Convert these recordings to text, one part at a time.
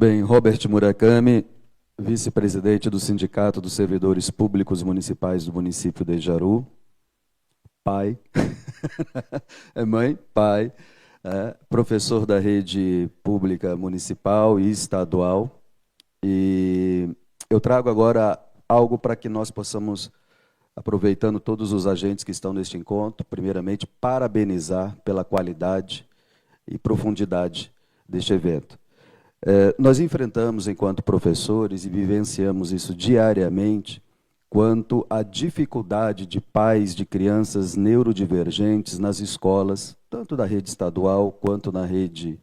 Bem, Robert Murakami, vice-presidente do Sindicato dos Servidores Públicos Municipais do município de Jaru, pai, é mãe, pai, professor da rede pública municipal e estadual, e eu trago agora algo para que nós possamos, aproveitando todos os agentes que estão neste encontro, primeiramente parabenizar pela qualidade e profundidade deste evento. Nós enfrentamos, enquanto professores, e vivenciamos isso diariamente, quanto à dificuldade de pais de crianças neurodivergentes nas escolas, tanto da rede estadual quanto na rede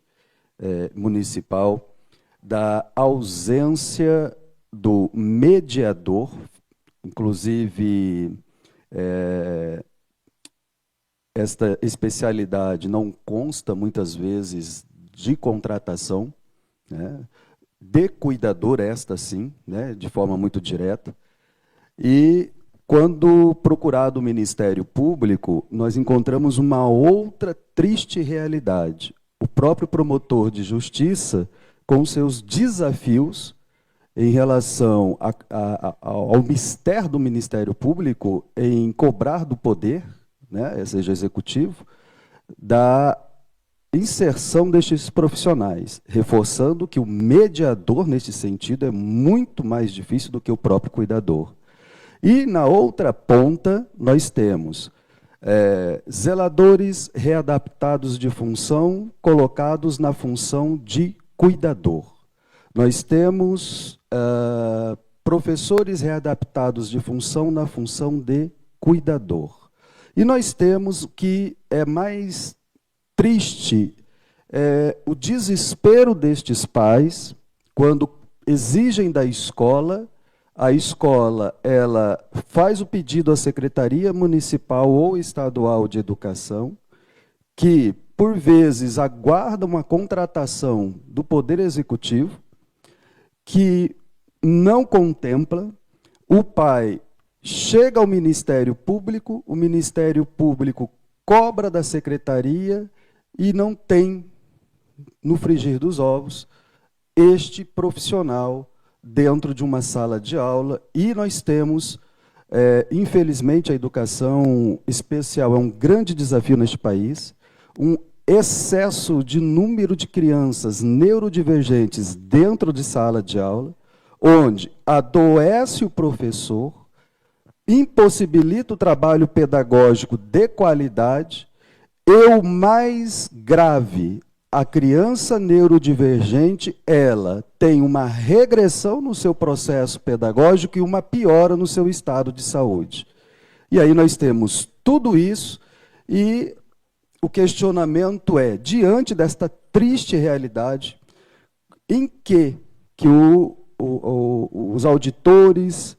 municipal, da ausência do mediador, inclusive esta especialidade não consta muitas vezes de contratação, de cuidador, esta sim, de forma muito direta. E, quando procurado o Ministério Público, nós encontramos uma outra triste realidade. O próprio promotor de justiça, com seus desafios em relação ao mistério do Ministério Público em cobrar do poder, seja executivo, da inserção destes profissionais, reforçando que o mediador, nesse sentido, é muito mais difícil do que o próprio cuidador. E, na outra ponta, nós temos zeladores readaptados de função, colocados na função de cuidador. Nós temos professores readaptados de função na função de cuidador. E nós temos o que é mais triste, o desespero destes pais, quando exigem da escola, a escola ela faz o pedido à Secretaria Municipal ou Estadual de Educação, que, por vezes, aguarda uma contratação do Poder Executivo, que não contempla, o pai chega ao Ministério Público, o Ministério Público cobra da Secretaria e não tem, no frigir dos ovos, este profissional dentro de uma sala de aula. E nós temos, infelizmente, a educação especial é um grande desafio neste país, um excesso de número de crianças neurodivergentes dentro de sala de aula, onde adoece o professor, impossibilita o trabalho pedagógico de qualidade. E o mais grave, a criança neurodivergente, ela tem uma regressão no seu processo pedagógico e uma piora no seu estado de saúde. E aí nós temos tudo isso, e o questionamento é, diante desta triste realidade, em que os auditores,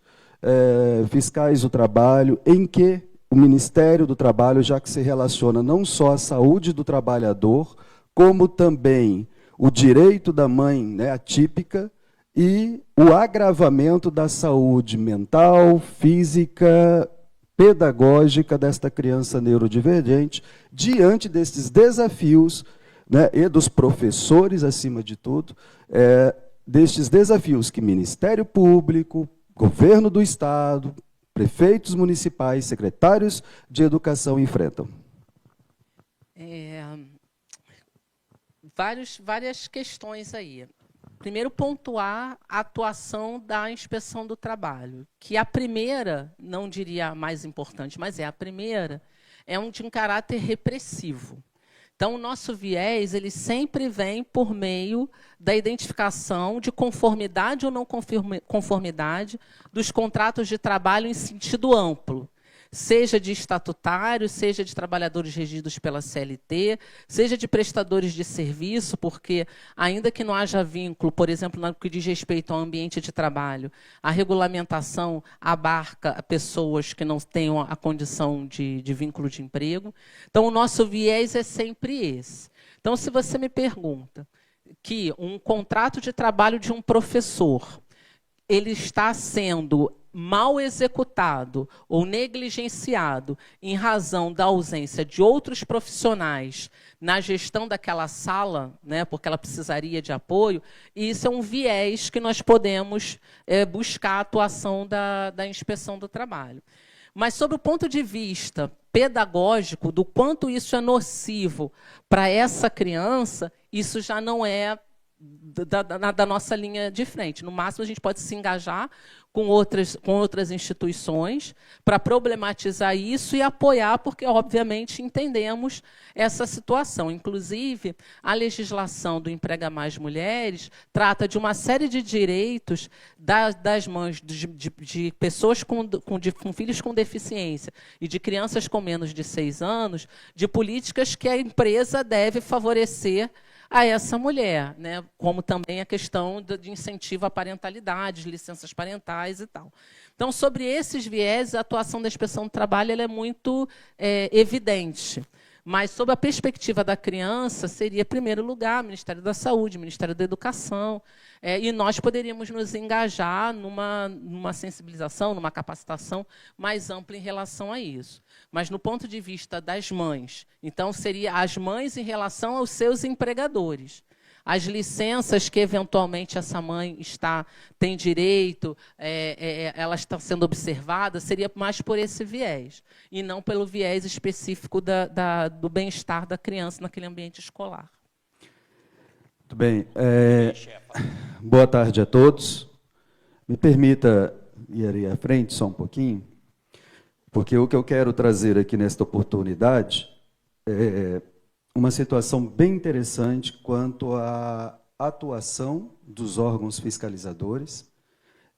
fiscais do trabalho, em que o Ministério do Trabalho, já que se relaciona não só à saúde do trabalhador, como também o direito da mãe atípica e o agravamento da saúde mental, física, pedagógica desta criança neurodivergente, diante desses desafios, e dos professores, acima de tudo, destes desafios que Ministério Público, Governo do Estado, prefeitos municipais, secretários de educação enfrentam. Várias questões aí. Primeiro, pontuar a atuação da Inspeção do Trabalho, que a primeira, não diria a mais importante, mas a primeira, é de um caráter repressivo. Então, o nosso viés ele sempre vem por meio da identificação de conformidade ou não conformidade dos contratos de trabalho em sentido amplo, seja de estatutários, seja de trabalhadores regidos pela CLT, seja de prestadores de serviço, porque, ainda que não haja vínculo, por exemplo, no que diz respeito ao ambiente de trabalho, a regulamentação abarca pessoas que não tenham a condição de vínculo de emprego. Então, o nosso viés é sempre esse. Então, se você me pergunta que um contrato de trabalho de um professor ele está sendo mal executado ou negligenciado em razão da ausência de outros profissionais na gestão daquela sala, né, porque ela precisaria de apoio, e isso é um viés que nós podemos buscar a atuação da inspeção do trabalho. Mas, sob o ponto de vista pedagógico, do quanto isso é nocivo para essa criança, isso já não é da nossa linha de frente. No máximo, a gente pode se engajar com outras instituições para problematizar isso e apoiar, porque, obviamente, entendemos essa situação. Inclusive, a legislação do Emprega Mais Mulheres trata de uma série de direitos das mães de pessoas com filhos com deficiência e de crianças com menos de 6 anos, de políticas que a empresa deve favorecer a essa mulher, né? Como também a questão de incentivo à parentalidade, licenças parentais e tal. Então, sobre esses viés, a atuação da Inspeção do Trabalho ela é muito evidente. Mas, sob a perspectiva da criança, seria, em primeiro lugar, Ministério da Saúde, Ministério da Educação, e nós poderíamos nos engajar numa sensibilização, numa capacitação mais ampla em relação a isso. Mas, no ponto de vista das mães, então, seria as mães em relação aos seus empregadores. As licenças que, eventualmente, essa mãe tem direito, ela está sendo observada, seria mais por esse viés, e não pelo viés específico do bem-estar da criança naquele ambiente escolar. Muito bem. Boa tarde a todos. Me permita ir aí à frente só um pouquinho, porque o que eu quero trazer aqui nesta oportunidade é uma situação bem interessante quanto à atuação dos órgãos fiscalizadores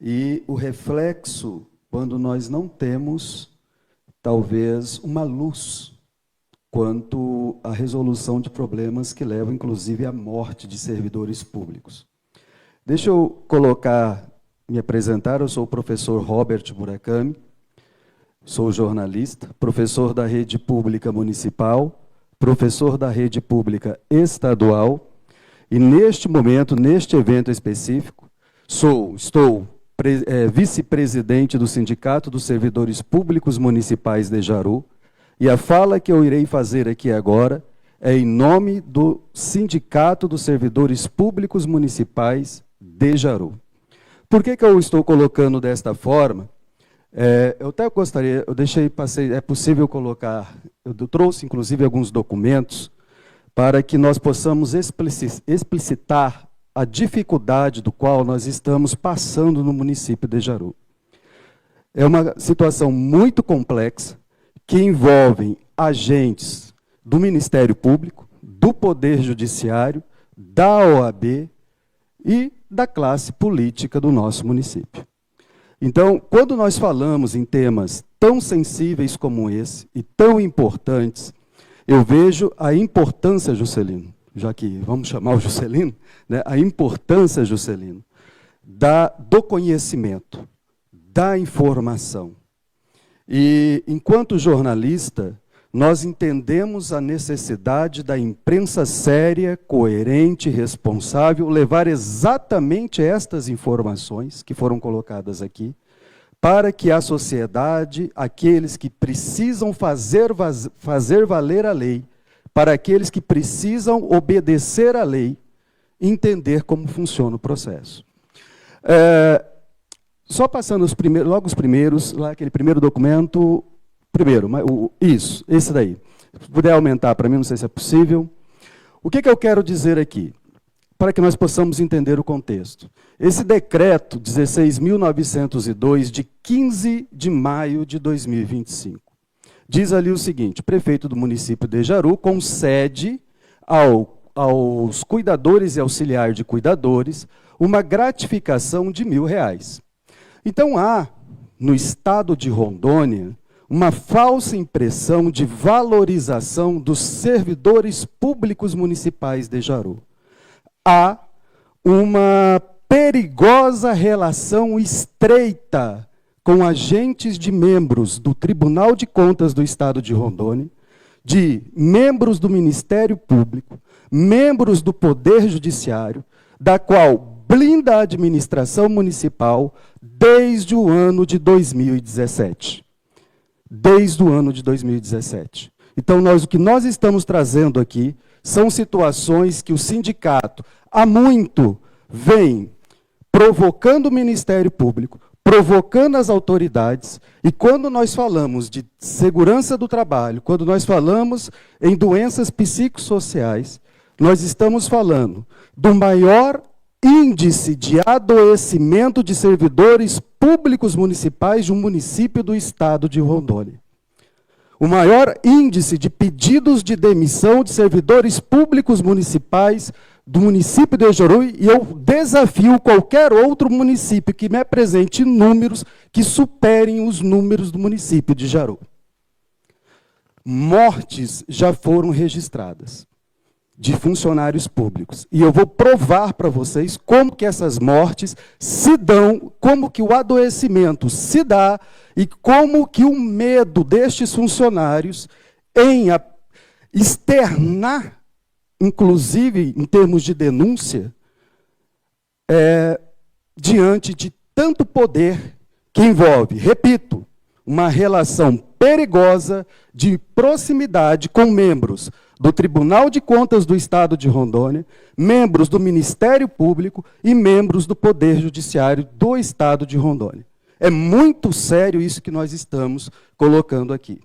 e o reflexo quando nós não temos, talvez, uma luz quanto à resolução de problemas que levam, inclusive, à morte de servidores públicos. Deixa eu me apresentar, eu sou o professor Robert Murakami, sou jornalista, professor da rede pública municipal, professor da rede pública estadual, e neste momento, neste evento específico, estou vice-presidente do Sindicato dos Servidores Públicos Municipais de Jaru, e a fala que eu irei fazer aqui agora é em nome do Sindicato dos Servidores Públicos Municipais de Jaru. Por que eu estou colocando desta forma? Eu até gostaria, é possível colocar, eu trouxe inclusive alguns documentos para que nós possamos explicitar a dificuldade do qual nós estamos passando no município de Jaru. É uma situação muito complexa que envolve agentes do Ministério Público, do Poder Judiciário, da OAB e da classe política do nosso município. Então, quando nós falamos em temas tão sensíveis como esse e tão importantes, eu vejo a importância, Juscelino, já que vamos chamar o Juscelino, né, a importância, Juscelino, do conhecimento, da informação. E, enquanto jornalista, nós entendemos a necessidade da imprensa séria, coerente, responsável, levar exatamente estas informações que foram colocadas aqui, para que a sociedade, aqueles que precisam fazer valer a lei, para aqueles que precisam obedecer à lei, entender como funciona o processo. Só passando logo os primeiros, lá aquele primeiro documento. Esse daí. Se puder aumentar para mim, não sei se é possível. O que eu quero dizer aqui? Para que nós possamos entender o contexto. Esse decreto 16.902, de 15 de maio de 2025, diz ali o seguinte: prefeito do município de Jaru concede aos cuidadores e auxiliar de cuidadores uma gratificação de R$1.000. Então há, no estado de Rondônia, uma falsa impressão de valorização dos servidores públicos municipais de Jaru. Há uma perigosa relação estreita com agentes de membros do Tribunal de Contas do Estado de Rondônia, de membros do Ministério Público, membros do Poder Judiciário, da qual blinda a administração municipal desde o ano de 2017. Desde o ano de 2017. Então, o que nós estamos trazendo aqui são situações que o sindicato, há muito, vem provocando o Ministério Público, provocando as autoridades, e quando nós falamos de segurança do trabalho, quando nós falamos em doenças psicossociais, nós estamos falando do maior índice de adoecimento de servidores públicos municipais de um município do estado de Rondônia. O maior índice de pedidos de demissão de servidores públicos municipais do município de Jaru, e eu desafio qualquer outro município que me apresente números que superem os números do município de Jaru. Mortes já foram registradas de funcionários públicos. E eu vou provar para vocês como que essas mortes se dão, como que o adoecimento se dá e como que o medo destes funcionários em externar, inclusive em termos de denúncia, diante de tanto poder que envolve, repito, uma relação perigosa de proximidade com membros do Tribunal de Contas do Estado de Rondônia, membros do Ministério Público e membros do Poder Judiciário do Estado de Rondônia. É muito sério isso que nós estamos colocando aqui.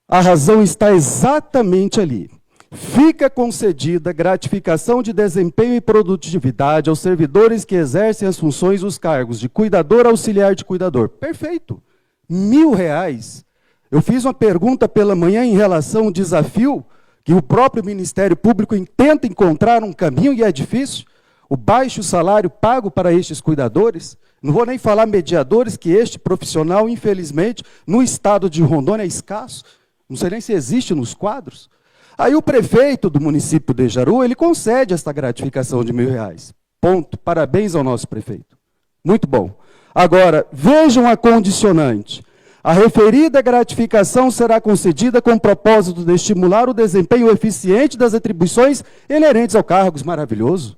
A razão está exatamente ali. Fica concedida gratificação de desempenho e produtividade aos servidores que exercem as funções dos cargos de cuidador, auxiliar de cuidador. Perfeito. R$1.000. Eu fiz uma pergunta pela manhã em relação ao desafio que o próprio Ministério Público tenta encontrar um caminho, e é difícil, o baixo salário pago para estes cuidadores. Não vou nem falar mediadores, que este profissional, infelizmente, no estado de Rondônia é escasso. Não sei nem se existe nos quadros. Aí o prefeito do município de Jaru, ele concede esta gratificação de R$1.000. Ponto. Parabéns ao nosso prefeito. Muito bom. Agora, vejam a condicionante. A referida gratificação será concedida com o propósito de estimular o desempenho eficiente das atribuições inerentes ao cargo. Maravilhoso.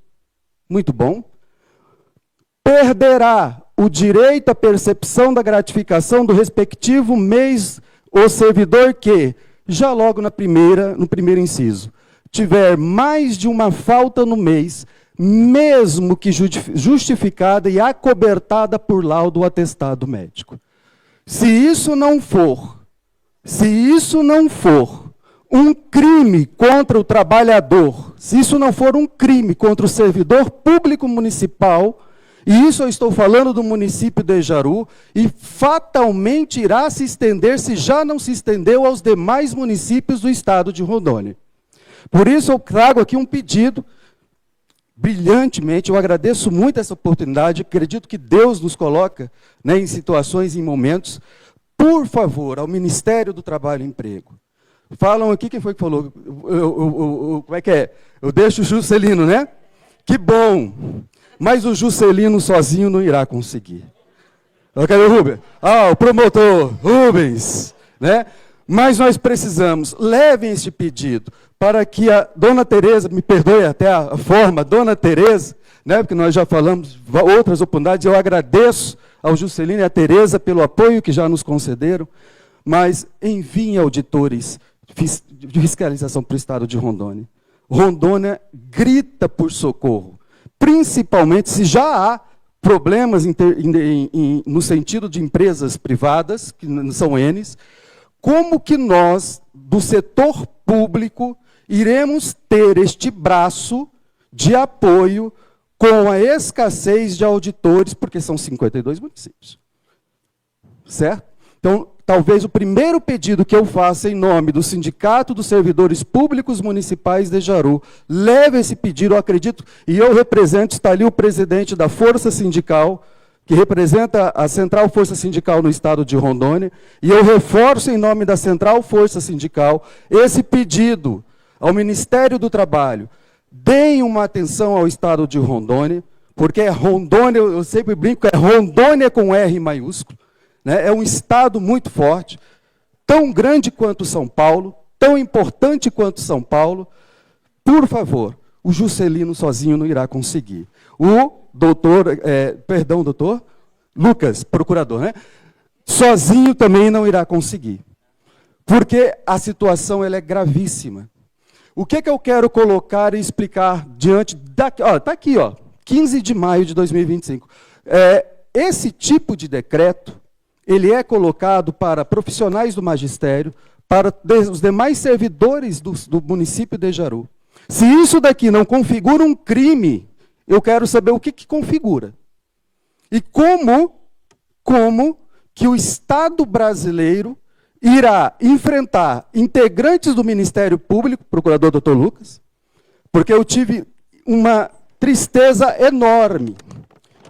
Muito bom. Perderá o direito à percepção da gratificação do respectivo mês o servidor que, já logo no primeiro inciso, tiver mais de uma falta no mês, mesmo que justificada e acobertada por laudo atestado médico. Se isso não for um crime contra o trabalhador, se isso não for um crime contra o servidor público municipal, e isso eu estou falando do município de Jaru, e fatalmente irá se estender, se já não se estendeu, aos demais municípios do estado de Rondônia. Por isso eu trago aqui um pedido, brilhantemente, eu agradeço muito essa oportunidade, acredito que Deus nos coloca, né, em situações, em momentos. Por favor, ao Ministério do Trabalho e Emprego. Falam aqui, quem foi que falou? Como é que é? Eu deixo o Juscelino, né? Que bom! Mas o Juscelino sozinho não irá conseguir. Cadê o Rubens? O promotor, Rubens, né? Mas nós precisamos, levem este pedido, para que a dona Tereza, me perdoe até a forma, dona Tereza, né, porque nós já falamos outras oportunidades, eu agradeço ao Juscelino e à Tereza pelo apoio que já nos concederam, mas enviem auditores de fiscalização para o estado de Rondônia. Rondônia grita por socorro, principalmente se já há problemas no sentido de empresas privadas, que não são Ns, como que nós, do setor público, iremos ter este braço de apoio com a escassez de auditores, porque são 52 municípios. Certo? Então, talvez o primeiro pedido que eu faça em nome do Sindicato dos Servidores Públicos Municipais de Jaru, leve esse pedido, eu acredito, e eu represento, está ali o presidente da Força Sindical, que representa a Central Força Sindical no estado de Rondônia, e eu reforço em nome da Central Força Sindical esse pedido ao Ministério do Trabalho. Deem uma atenção ao estado de Rondônia, porque é Rondônia, eu sempre brinco, é Rondônia com R maiúsculo, né? É um estado muito forte, tão grande quanto São Paulo, tão importante quanto São Paulo. Por favor, o Juscelino sozinho não irá conseguir. O doutor Lucas, procurador, né? Sozinho também não irá conseguir. Porque a situação ela é gravíssima. O que eu quero colocar e explicar diante daqui? Está aqui, 15 de maio de 2025. Esse tipo de decreto, ele é colocado para profissionais do magistério, para os demais servidores do município de Jaru. Se isso daqui não configura um crime, eu quero saber o que configura. E como que o Estado brasileiro irá enfrentar integrantes do Ministério Público, procurador Dr. Lucas, porque eu tive uma tristeza enorme.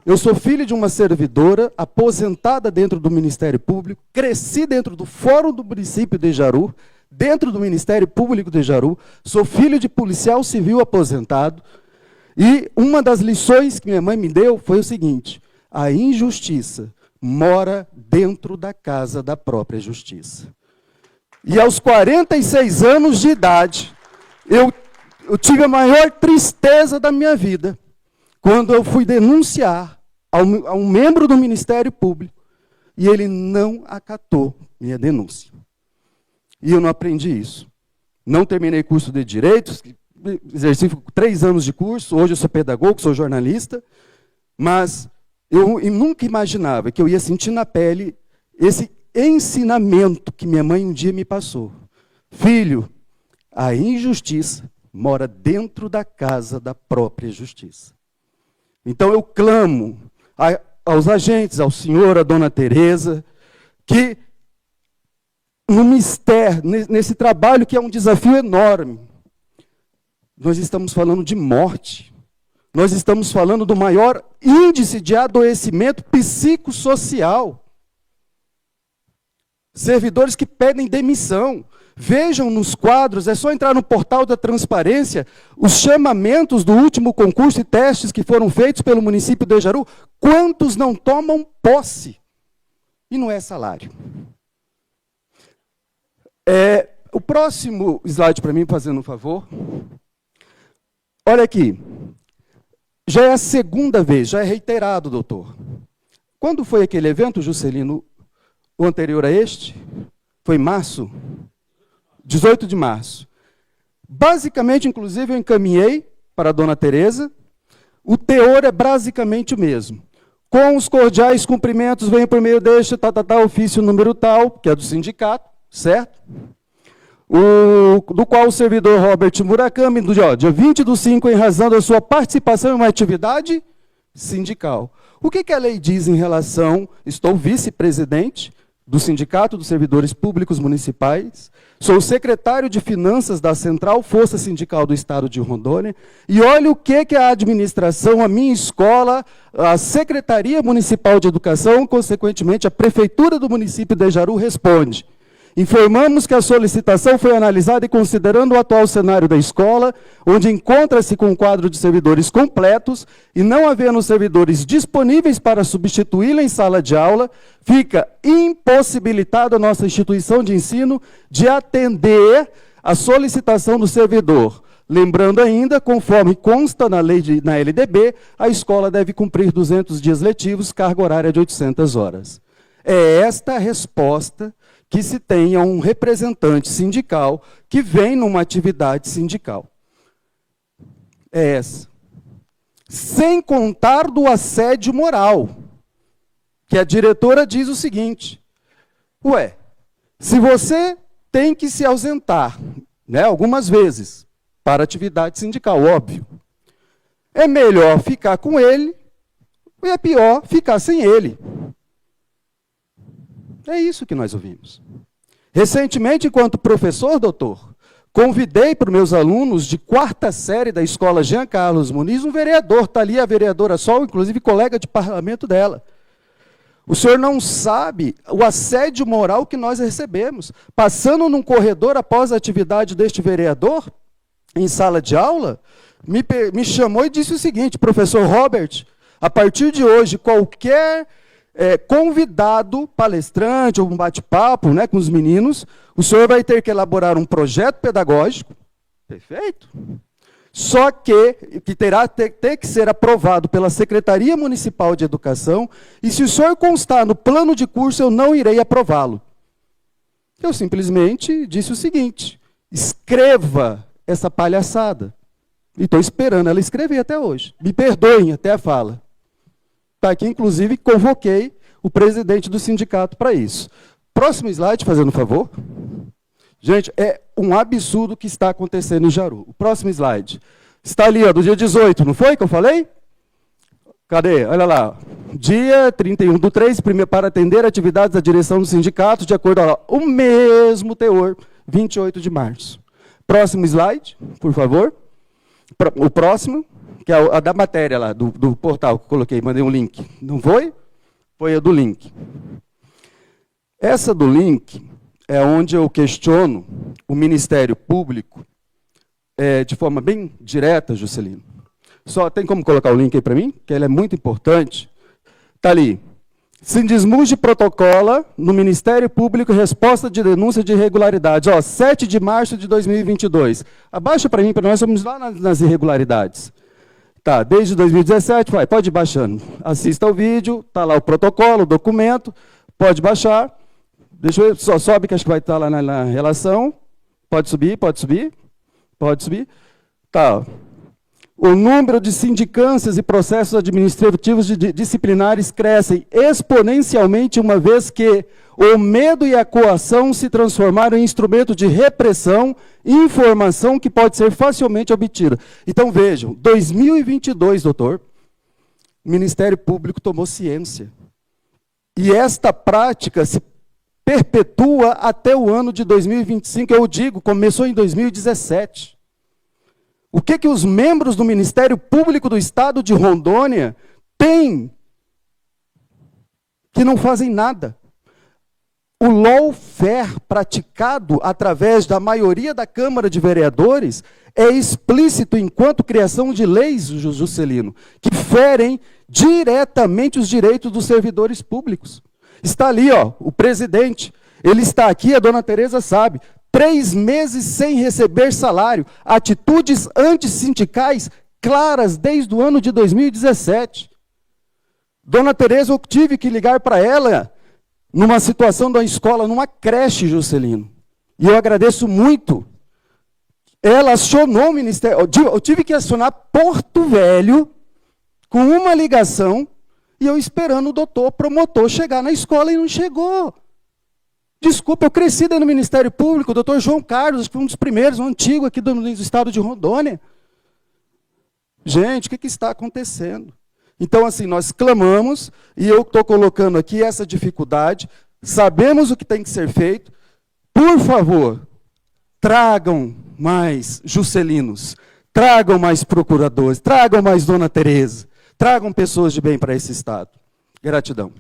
Eu sou filho de uma servidora aposentada dentro do Ministério Público, cresci dentro do Fórum do Município de Jaru, dentro do Ministério Público de Jaru, sou filho de policial civil aposentado, e uma das lições que minha mãe me deu foi o seguinte: a injustiça mora dentro da casa da própria justiça. E aos 46 anos de idade, eu tive a maior tristeza da minha vida, quando eu fui denunciar a um membro do Ministério Público, e ele não acatou minha denúncia. E eu não aprendi isso. Não terminei curso de Direitos, exerci 3 anos de curso, hoje eu sou pedagogo, sou jornalista, mas eu nunca imaginava que eu ia sentir na pele esse ensinamento que minha mãe um dia me passou. Filho, a injustiça mora dentro da casa da própria justiça. Então eu clamo aos agentes, ao senhor, à dona Tereza, que no mistério, nesse trabalho que é um desafio enorme, nós estamos falando de morte. Nós estamos falando do maior índice de adoecimento psicossocial. Servidores que pedem demissão. Vejam nos quadros, é só entrar no portal da transparência, os chamamentos do último concurso e testes que foram feitos pelo município de Jaru, quantos não tomam posse? E não é salário. O próximo slide para mim, fazendo um favor. Olha aqui. Já é a segunda vez, já é reiterado, doutor. Quando foi aquele evento, Juscelino, o anterior a este? Foi em março? 18 de março. Basicamente, inclusive, eu encaminhei para a dona Tereza. O teor é basicamente o mesmo. Com os cordiais cumprimentos, venho por meio deste, ofício número tal, que é do sindicato, certo? Do qual o servidor Robert Murakami, dia 20/5, em razão da sua participação em uma atividade sindical. O que a lei diz em relação, estou vice-presidente do Sindicato dos Servidores Públicos Municipais, sou secretário de Finanças da Central Força Sindical do Estado de Rondônia, e olha o que a administração, a minha escola, a Secretaria Municipal de Educação, consequentemente a Prefeitura do município de Jaru responde. Informamos que a solicitação foi analisada e considerando o atual cenário da escola, onde encontra-se com um quadro de servidores completos e não havendo servidores disponíveis para substituí-la em sala de aula, fica impossibilitada a nossa instituição de ensino de atender a solicitação do servidor. Lembrando ainda, conforme consta na LDB, a escola deve cumprir 200 dias letivos, carga horária de 800 horas. É esta a resposta que se tenha um representante sindical que vem numa atividade sindical. É essa. Sem contar do assédio moral, que a diretora diz o seguinte: se você tem que se ausentar, algumas vezes, para atividade sindical, óbvio, é melhor ficar com ele, ou é pior ficar sem ele. É isso que nós ouvimos. Recentemente, enquanto professor, doutor, convidei para os meus alunos de 4ª série da escola Jean Carlos Muniz um vereador, está ali a vereadora Sol, inclusive colega de parlamento dela. O senhor não sabe o assédio moral que nós recebemos. Passando num corredor após a atividade deste vereador, em sala de aula, me chamou e disse o seguinte: professor Robert, a partir de hoje, qualquer convidado, palestrante, ou um bate-papo com os meninos, o senhor vai ter que elaborar um projeto pedagógico, perfeito? Só que terá ter que ser aprovado pela Secretaria Municipal de Educação, e se o senhor constar no plano de curso, eu não irei aprová-lo. Eu simplesmente disse o seguinte: escreva essa palhaçada. E estou esperando ela escrever até hoje. Me perdoem até a fala. Está aqui, inclusive, convoquei o presidente do sindicato para isso. Próximo slide, fazendo um favor. Gente, é um absurdo o que está acontecendo em Jaru. O próximo slide. Está ali, ó, do dia 18, não foi que eu falei? Cadê? Olha lá. Dia 31/3, para atender atividades da direção do sindicato, de acordo com o mesmo teor, 28 de março. Próximo slide, por favor. O próximo, que é a da matéria lá, do portal que eu coloquei, mandei um link. Não foi? Foi a do link. Essa do link é onde eu questiono o Ministério Público de forma bem direta, Juscelino. Só tem como colocar o link aí para mim? Que ele é muito importante. Está ali. Sindismuge protocola no Ministério Público resposta de denúncia de irregularidades. Ó, 7 de março de 2022. Abaixa para mim, para nós vamos lá nas irregularidades. Tá, desde 2017, pode ir baixando. Assista ao vídeo, está lá o protocolo, o documento, pode baixar. Deixa eu ver, só sobe que acho que vai estar lá na relação. Pode subir, pode subir. Pode subir. Tá. O número de sindicâncias e processos administrativos disciplinares crescem exponencialmente, uma vez que o medo e a coação se transformaram em instrumento de repressão e informação que pode ser facilmente obtida. Então, vejam, 2022, doutor, o Ministério Público tomou ciência. E esta prática se perpetua até o ano de 2025, eu digo, começou em 2017. O que os membros do Ministério Público do Estado de Rondônia têm que não fazem nada? O lawfare praticado através da maioria da Câmara de Vereadores é explícito enquanto criação de leis, Juscelino, que ferem diretamente os direitos dos servidores públicos. Está ali, ó, o presidente, ele está aqui, a dona Tereza sabe, 3 meses sem receber salário, atitudes antissindicais claras desde o ano de 2017. Dona Tereza, eu tive que ligar para ela numa situação da escola, numa creche, Juscelino. E eu agradeço muito. Ela acionou o Ministério, eu tive que acionar Porto Velho com uma ligação e eu esperando o doutor promotor chegar na escola e não chegou. Desculpa, eu cresci dentro do Ministério Público, o doutor João Carlos, que foi um dos primeiros, um antigo aqui do estado de Rondônia. Gente, o que está acontecendo? Então, assim, nós clamamos, e eu estou colocando aqui essa dificuldade, sabemos o que tem que ser feito. Por favor, tragam mais Juscelinos, tragam mais procuradores, tragam mais Dona Tereza, tragam pessoas de bem para esse estado. Gratidão.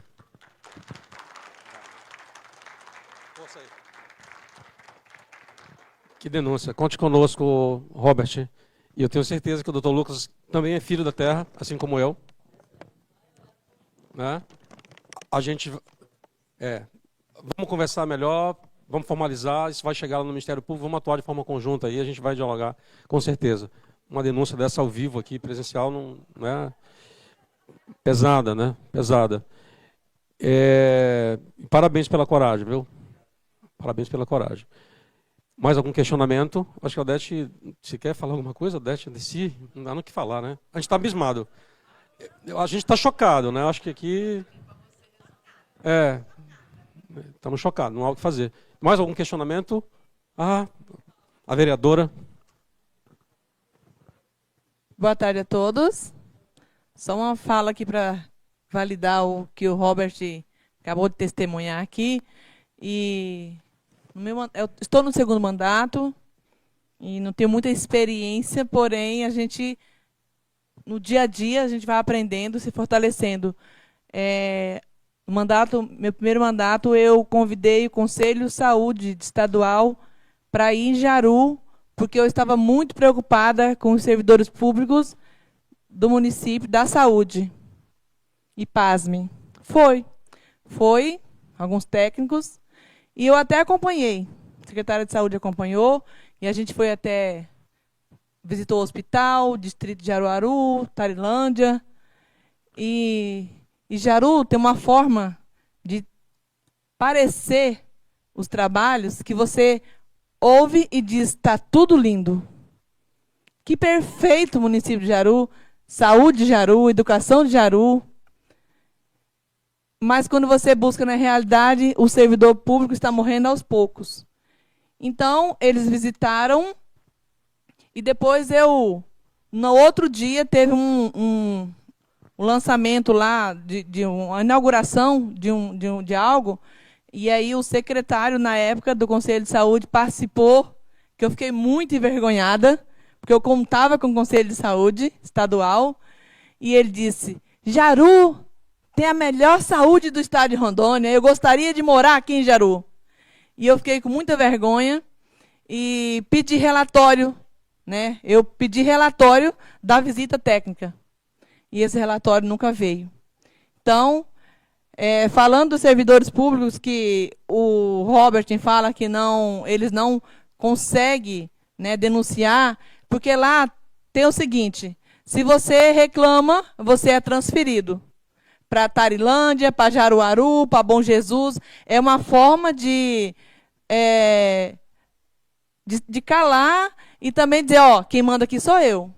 Que denúncia. Conte conosco, Robert. E eu tenho certeza que o Dr. Lucas também é filho da terra, assim como eu. Né? A gente... vamos conversar melhor, vamos formalizar, isso vai chegar lá no Ministério Público, vamos atuar de forma conjunta aí, a gente vai dialogar, com certeza. Uma denúncia dessa ao vivo aqui, presencial, não é pesada, né? Pesada. Parabéns pela coragem, viu? Parabéns pela coragem. Mais algum questionamento? Acho que a Odete, se quer falar alguma coisa, Odete, de si, não dá no que falar, né? A gente está abismado. A gente está chocado, né? Acho que aqui... estamos chocados, não há o que fazer. Mais algum questionamento? A vereadora. Boa tarde a todos. Só uma fala aqui para validar o que o Robert acabou de testemunhar aqui. Eu estou no segundo mandato e não tenho muita experiência, porém, no dia a dia, a gente vai aprendendo, se fortalecendo. Meu primeiro mandato, eu convidei o Conselho de Saúde Estadual para ir em Jaru, porque eu estava muito preocupada com os servidores públicos do município da saúde. E pasme, foi alguns técnicos, e eu até acompanhei. A secretária de saúde acompanhou, e a gente foi até visitou o hospital, distrito de Aruaru, Tarilândia. E Jaru tem uma forma de parecer os trabalhos que você ouve e diz, está tudo lindo. Que perfeito o município de Jaru, saúde de Jaru, educação de Jaru. Mas quando você busca na realidade, o servidor público está morrendo aos poucos. Então, eles visitaram e depois no outro dia, teve um lançamento lá, de uma inauguração de algo, e aí o secretário, na época, do Conselho de Saúde, participou, que eu fiquei muito envergonhada, porque eu contava com o Conselho de Saúde estadual, e ele disse, Jaru tem a melhor saúde do estado de Rondônia, eu gostaria de morar aqui em Jaru. E eu fiquei com muita vergonha e pedi relatório, né? Eu pedi relatório da visita técnica. E esse relatório nunca veio. Então, falando dos servidores públicos, que o Robert fala que eles não conseguem, né, denunciar, porque lá tem o seguinte, se você reclama, você é transferido para Tarilândia, para Jaruaru, para Bom Jesus. É uma forma de calar e também dizer, ó, quem manda aqui sou eu.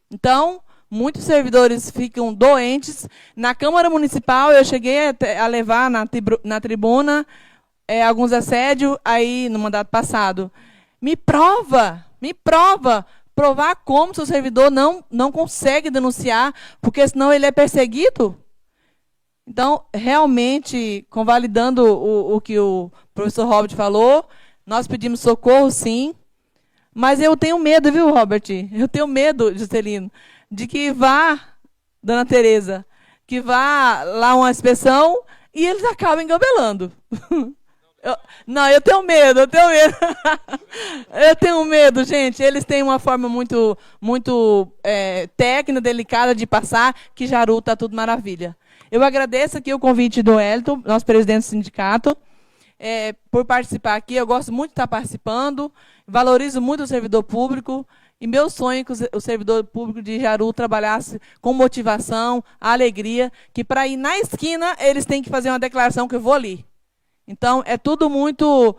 Então, muitos servidores ficam doentes. Na Câmara Municipal, eu cheguei a levar na tribuna alguns assédios aí no mandato passado. Me prova. Provar como seu servidor não consegue denunciar, porque senão ele é perseguido. Então, realmente, convalidando o que o professor Robert falou, nós pedimos socorro, sim, mas eu tenho medo, viu, Robert? Eu tenho medo, Juscelino, de que vá, dona Tereza, que vá lá uma inspeção e eles acabem engabelando. Eu tenho medo. Eu tenho medo, gente. Eles têm uma forma muito técnica, delicada de passar, que Jaru está tudo maravilha. Eu agradeço aqui o convite do Elton, nosso presidente do sindicato, por participar aqui. Eu gosto muito de estar participando, valorizo muito o servidor público, e meu sonho é que o servidor público de Jaru trabalhasse com motivação, alegria, que para ir na esquina eles têm que fazer uma declaração que eu vou ali. Então, é tudo muito...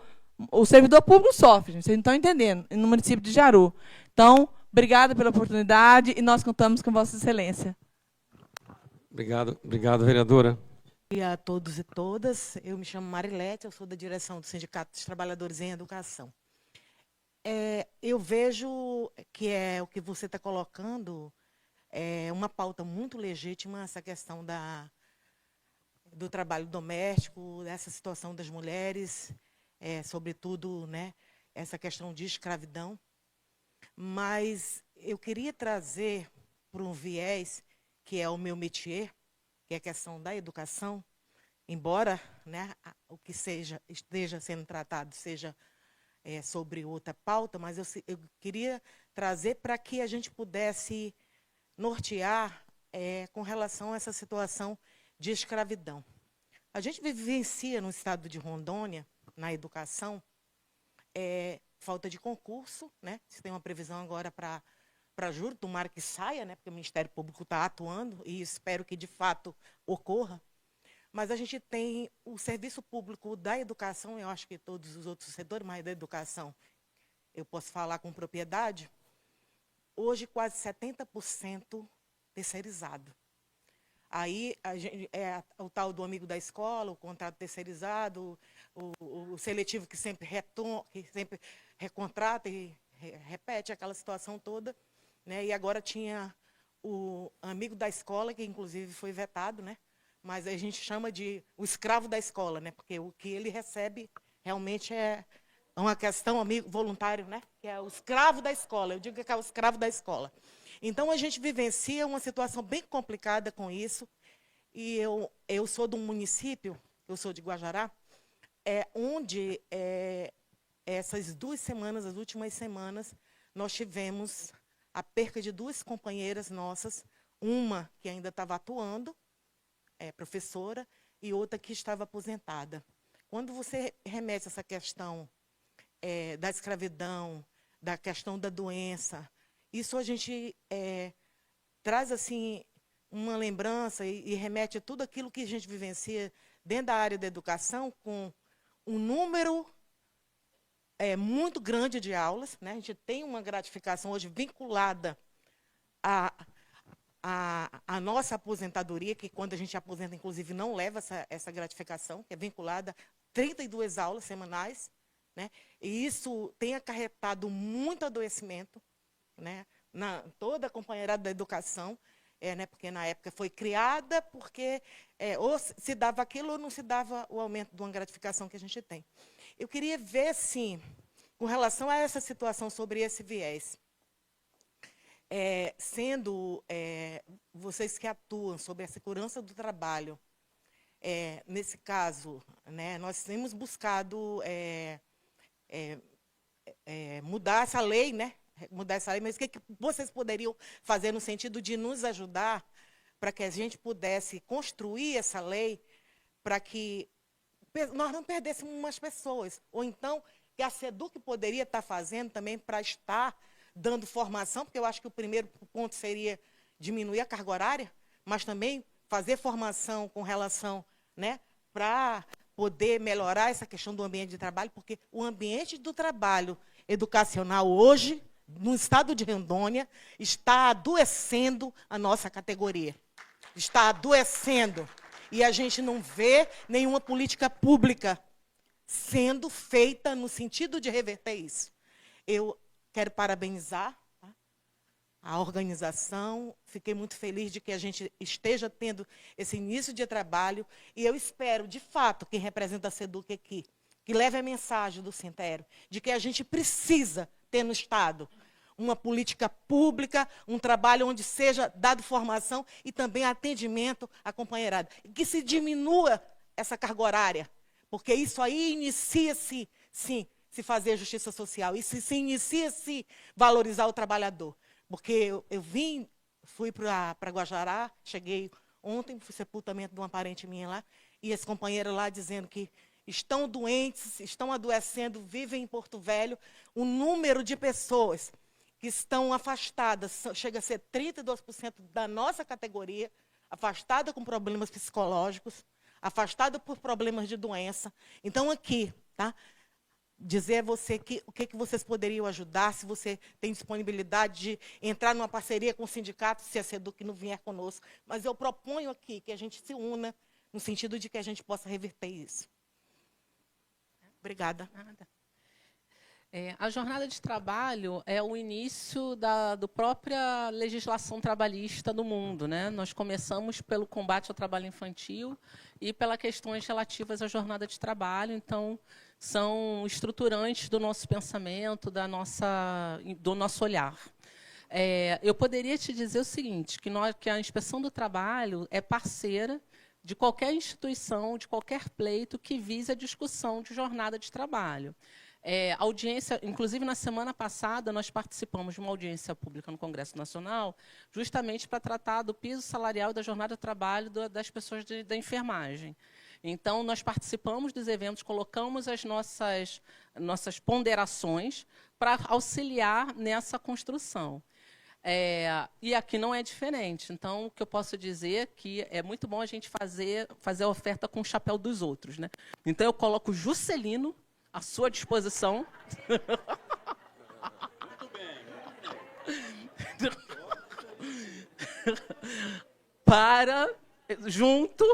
O servidor público sofre, vocês não estão entendendo, no município de Jaru. Então, obrigada pela oportunidade e nós contamos com Vossa Excelência. Obrigado, vereadora. Bom dia a todos e todas. Eu me chamo Marilete, eu sou da direção do Sindicato dos Trabalhadores em Educação. Eu vejo que o que você está colocando é uma pauta muito legítima, essa questão do trabalho doméstico, dessa situação das mulheres, sobretudo, né, essa questão de escravidão. Mas eu queria trazer para um viés que é o meu métier, que é a questão da educação, embora, né, o que esteja sendo tratado seja sobre outra pauta, mas eu queria trazer para que a gente pudesse nortear com relação a essa situação de escravidão. A gente vivencia no estado de Rondônia, na educação, falta de concurso, né? Se tem uma previsão agora para julho, tomara que saia, né? Porque o Ministério Público está atuando e espero que de fato ocorra. Mas a gente tem o serviço público da educação, eu acho que todos os outros setores, mas da educação eu posso falar com propriedade, hoje quase 70% terceirizado. Aí o tal do amigo da escola, o contrato terceirizado, o seletivo que sempre recontrata e repete aquela situação toda, né? E agora tinha o amigo da escola, que inclusive foi vetado, né? Mas a gente chama de o escravo da escola, né? Porque o que ele recebe realmente é uma questão, amigo voluntário, né? Que é o escravo da escola. Eu digo que é o escravo da escola. Então, a gente vivencia uma situação bem complicada com isso. E eu sou de um município, eu sou de Guajará, onde essas 2 semanas, as últimas semanas, nós tivemos a perca de 2 companheiras nossas, uma que ainda estava atuando, professora, e outra que estava aposentada. Quando você remete essa questão da escravidão, da questão da doença, Isso a gente traz assim uma lembrança e remete a tudo aquilo que a gente vivencia dentro da área da educação, com um número muito grande de aulas, né? A gente tem uma gratificação hoje vinculada à nossa aposentadoria, que quando a gente aposenta, inclusive, não leva essa gratificação, que é vinculada a 32 aulas semanais, né? E isso tem acarretado muito adoecimento, né? Toda a companheirada da educação, né? Porque na época foi criada porque ou se dava aquilo ou não se dava o aumento de uma gratificação que a gente tem. Eu queria ver, sim, com relação a essa situação, sobre esse viés, sendo vocês que atuam sobre a segurança do trabalho, nesse caso, né, nós temos buscado mudar essa lei, né? Mas o que vocês poderiam fazer no sentido de nos ajudar para que a gente pudesse construir essa lei para que nós não perdêssemos umas pessoas? Ou então, que a SEDUC poderia estar fazendo também para estar dando formação, porque eu acho que o primeiro ponto seria diminuir a carga horária, mas também fazer formação com relação, né, para poder melhorar essa questão do ambiente de trabalho, porque o ambiente do trabalho educacional hoje, no estado de Rondônia, está adoecendo a nossa categoria. Está adoecendo. E a gente não vê nenhuma política pública sendo feita no sentido de reverter isso. Eu quero parabenizar a organização, fiquei muito feliz de que a gente esteja tendo esse início de trabalho, e eu espero, de fato, quem representa a SEDUC aqui, que leve a mensagem do Sintério, de que a gente precisa ter no Estado uma política pública, um trabalho onde seja dado formação e também atendimento à companheirada. E que se diminua essa carga horária, porque isso aí inicia-se, sim, se fazer justiça social, e se inicia-se valorizar o trabalhador. Porque eu fui para Guajará, cheguei ontem, fui sepultamento de uma parente minha lá, e esse companheiro lá dizendo que estão doentes, estão adoecendo, vivem em Porto Velho, o número de pessoas que estão afastadas chega a ser 32% da nossa categoria, afastada com problemas psicológicos, afastada por problemas de doença. Então, aqui, tá? Dizer a você o que vocês poderiam ajudar, se você tem disponibilidade de entrar numa parceria com o sindicato, se a SEDUC não vier conosco. Mas eu proponho aqui que a gente se una no sentido de que a gente possa reverter isso. Obrigada. Nada. A jornada de trabalho é o início da própria legislação trabalhista do mundo, né? Nós começamos pelo combate ao trabalho infantil e pelas questões relativas à jornada de trabalho, então são estruturantes do nosso pensamento, do nosso olhar. Eu poderia te dizer o seguinte, que a Inspeção do Trabalho é parceira de qualquer instituição, de qualquer pleito que vise a discussão de jornada de trabalho. Audiência, inclusive, na semana passada, nós participamos de uma audiência pública no Congresso Nacional, justamente para tratar do piso salarial e da jornada de trabalho das pessoas da enfermagem. Então, nós participamos dos eventos, colocamos as nossas ponderações para auxiliar nessa construção. E aqui não é diferente. Então, o que eu posso dizer é que é muito bom a gente fazer a oferta com o chapéu dos outros, né? Então, eu coloco o Juscelino à sua disposição. Muito bem. Para, junto,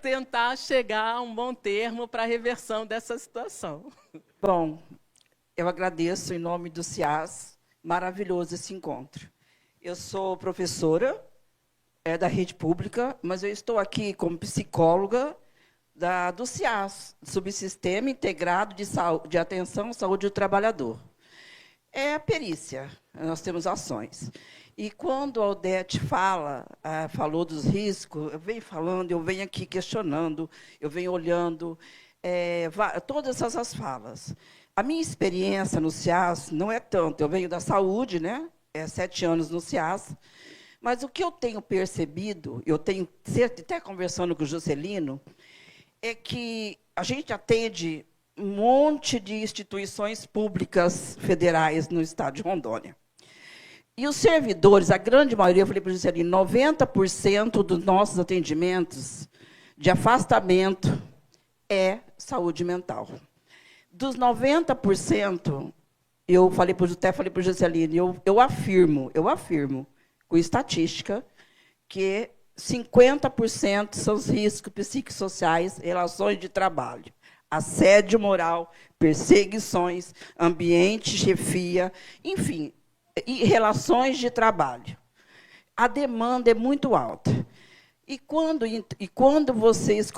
tentar chegar a um bom termo para a reversão dessa situação. Bom, eu agradeço em nome do CIAS, maravilhoso esse encontro. Eu sou professora da rede pública, mas eu estou aqui como psicóloga do CIAS, Subsistema Integrado de Atenção à Saúde do Trabalhador. É a perícia, nós temos ações. E quando a Odete falou dos riscos, eu venho falando, eu venho aqui questionando, eu venho olhando todas essas falas. A minha experiência no CIAS não é tanto, eu venho da saúde, né? 7 anos no CIAS, mas o que eu tenho percebido, eu tenho até conversando com o Juscelino, é que a gente atende um monte de instituições públicas federais no estado de Rondônia. E os servidores, a grande maioria, eu falei para o Juscelino, 90% dos nossos atendimentos de afastamento é saúde mental. Dos 90%, eu até falei para o Juscelino, eu afirmo, com estatística, que 50% são os riscos psicossociais, relações de trabalho, assédio moral, perseguições, ambiente, chefia, enfim, e relações de trabalho. A demanda é muito alta. E quando vocês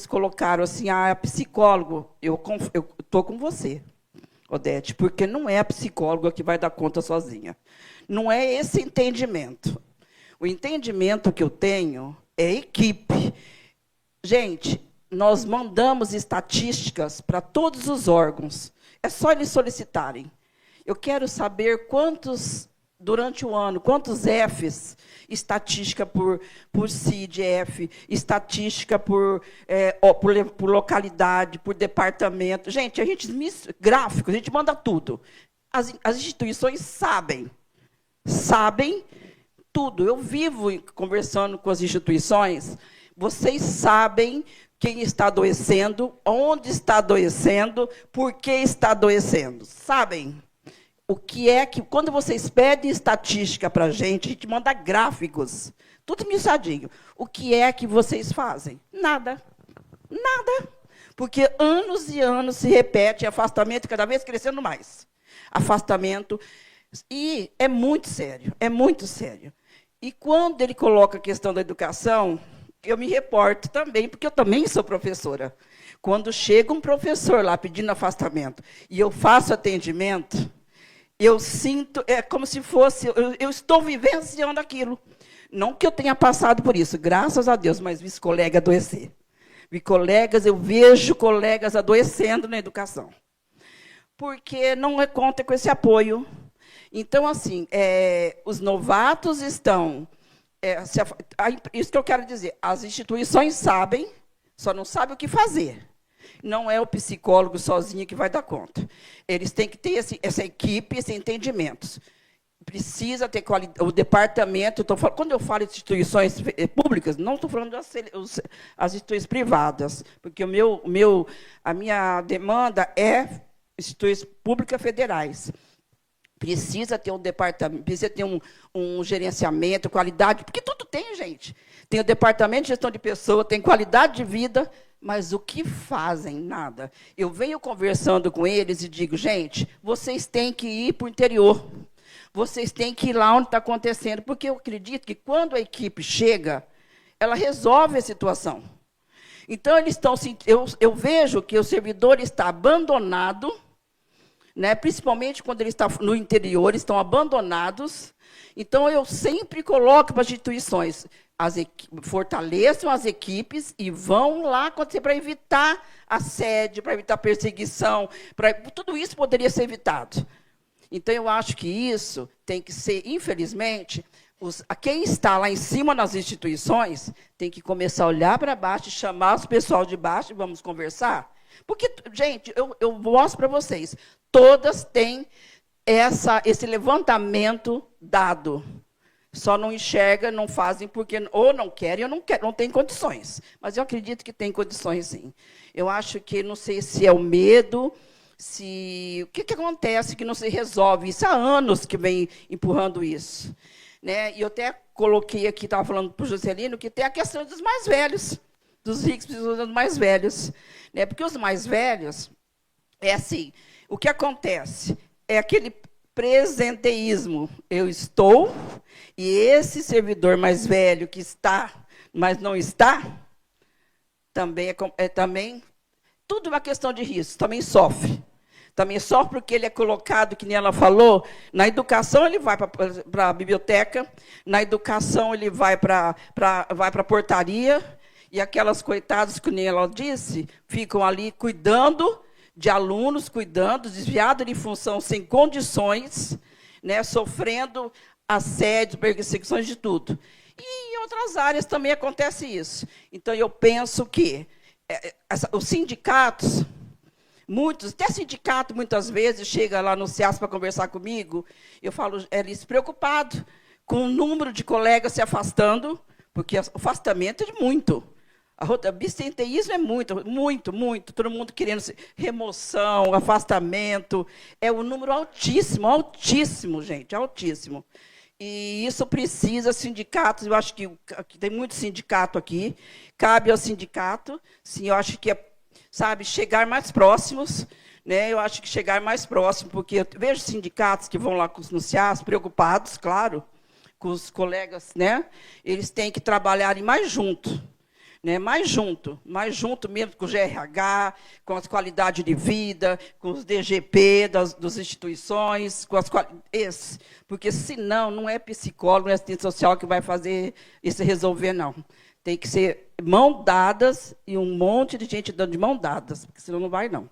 colocaram assim, psicólogo, eu estou com você, Odete, porque não é a psicóloga que vai dar conta sozinha. Não é esse entendimento. O entendimento que eu tenho é equipe. Gente, nós mandamos estatísticas para todos os órgãos. É só eles solicitarem. Eu quero saber quantos, durante o ano, quantos Fs, estatística por CID-F, estatística por localidade, por departamento. Gente, gráficos, a gente manda tudo. As instituições sabem tudo. Eu vivo conversando com as instituições. Vocês sabem quem está adoecendo, onde está adoecendo, por que está adoecendo. Sabem? O que é que, quando vocês pedem estatística para a gente manda gráficos, tudo miçadinho. O que é que vocês fazem? Nada. Nada. Porque anos e anos se repete afastamento, cada vez crescendo mais. Afastamento. E é muito sério, é muito sério. E quando ele coloca a questão da educação, eu me reporto também, porque eu também sou professora. Quando chega um professor lá pedindo afastamento e eu faço atendimento, eu sinto, é como se fosse, eu estou vivenciando aquilo. Não que eu tenha passado por isso, graças a Deus, mas vi colegas adoecer. Eu vejo colegas adoecendo na educação. Porque não conta com esse apoio. Então, assim, os novatos estão... isso que eu quero dizer. As instituições sabem, só não sabem o que fazer. Não é o psicólogo sozinho que vai dar conta. Eles têm que ter essa equipe, esse entendimento. Precisa ter qualidade. O departamento... quando eu falo de instituições públicas, não estou falando das instituições privadas, porque a minha demanda é instituições públicas federais. Precisa ter um departamento, precisa ter um gerenciamento, qualidade, porque tudo tem, gente. Tem o departamento de gestão de pessoa, tem qualidade de vida, mas o que fazem? Nada. Eu venho conversando com eles e digo, gente, vocês têm que ir para o interior. Vocês têm que ir lá onde está acontecendo, porque eu acredito que quando a equipe chega, ela resolve a situação. Então, eu vejo que o servidor está abandonado, né? Principalmente quando ele está no interior, estão abandonados. Então, eu sempre coloco para as instituições, fortaleçam as equipes e vão lá acontecer para evitar assédio, para evitar perseguição, tudo isso poderia ser evitado. Então, eu acho que isso tem que ser, infelizmente, quem está lá em cima nas instituições tem que começar a olhar para baixo, chamar os pessoal de baixo e vamos conversar. Porque, gente, eu mostro para vocês, todas têm esse levantamento dado. Só não enxergam, não fazem, porque ou não querem ou não têm condições. Mas eu acredito que tem condições, sim. Eu acho que, não sei se é o medo, o que acontece que não se resolve. Isso há anos que vem empurrando isso. Né? E eu até coloquei aqui, estava falando para o Juscelino, que tem a questão dos mais velhos, dos ricos precisam dos mais velhos. Né? Porque os mais velhos, é assim, o que acontece? É aquele presenteísmo. Eu estou, e esse servidor mais velho que está, mas não está, também também tudo uma questão de risco, também sofre. Também sofre porque ele é colocado, que nem ela falou, na educação ele vai para a biblioteca, na educação ele vai para a portaria, e aquelas coitadas, que nem ela disse, ficam ali cuidando de alunos, desviados de função, sem condições, né, sofrendo assédio, perseguições de tudo. E em outras áreas também acontece isso. Então, eu penso que os sindicatos, Muitos, até sindicato, muitas vezes, chega lá no CEAS para conversar comigo, eu falo, eles preocupados com o número de colegas se afastando, porque o afastamento é de muito. O absenteísmo é muito, muito, muito. Todo mundo querendo remoção, afastamento. É um número altíssimo, altíssimo, gente, altíssimo. E isso precisa, sindicatos, eu acho que tem muito sindicato aqui, cabe ao sindicato, sim, eu acho que é, sabe, chegar mais próximos, né? Eu acho que chegar mais próximo, porque eu vejo sindicatos que vão lá no CEAS preocupados, claro, com os colegas, né? Eles têm que trabalharem mais junto, né? Mais junto mesmo com o GRH, com as qualidades de vida, com os DGP das instituições, com as qualidades, porque senão não é psicólogo, não é assistente social que vai fazer isso resolver, não. Tem que ser mão dadas e um monte de gente dando de mão dadas, porque senão não vai, não.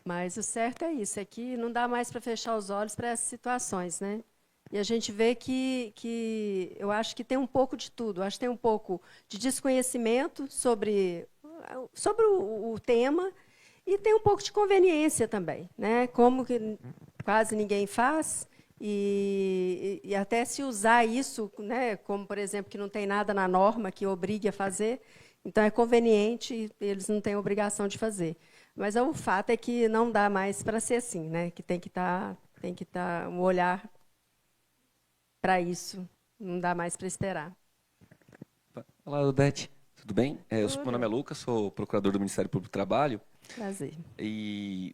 Mas o certo é isso, é que não dá mais para fechar os olhos para essas situações, né? E a gente vê que eu acho que tem um pouco de tudo. Eu acho que tem um pouco de desconhecimento sobre o tema e tem um pouco de conveniência também, né? Como que quase ninguém faz e até se usar isso, né? Como, por exemplo, que não tem nada na norma que obrigue a fazer, então é conveniente e eles não têm obrigação de fazer. Mas o fato é que não dá mais para ser assim, né? Que tem que estar um olhar para isso, não dá mais para esperar. Olá, Odete, tudo bem? Meu nome é Lucas, sou procurador do Ministério Público do Trabalho. Prazer. E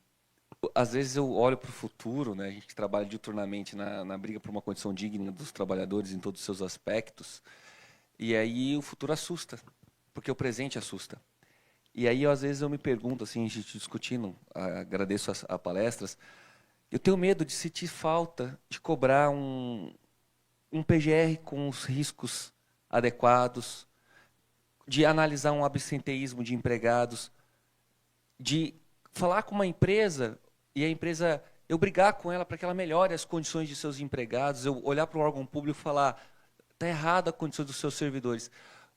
às vezes eu olho para o futuro, né? A gente trabalha diuturnamente na briga por uma condição digna dos trabalhadores em todos os seus aspectos, e aí o futuro assusta, porque o presente assusta. E aí, às vezes, eu me pergunto, assim, a gente discutindo, agradeço as palestras, eu tenho medo de sentir falta de cobrar um PGR com os riscos adequados, de analisar um absenteísmo de empregados, de falar com uma empresa e a empresa, eu brigar com ela para que ela melhore as condições de seus empregados, eu olhar para o órgão público e falar, está errada a condição dos seus servidores.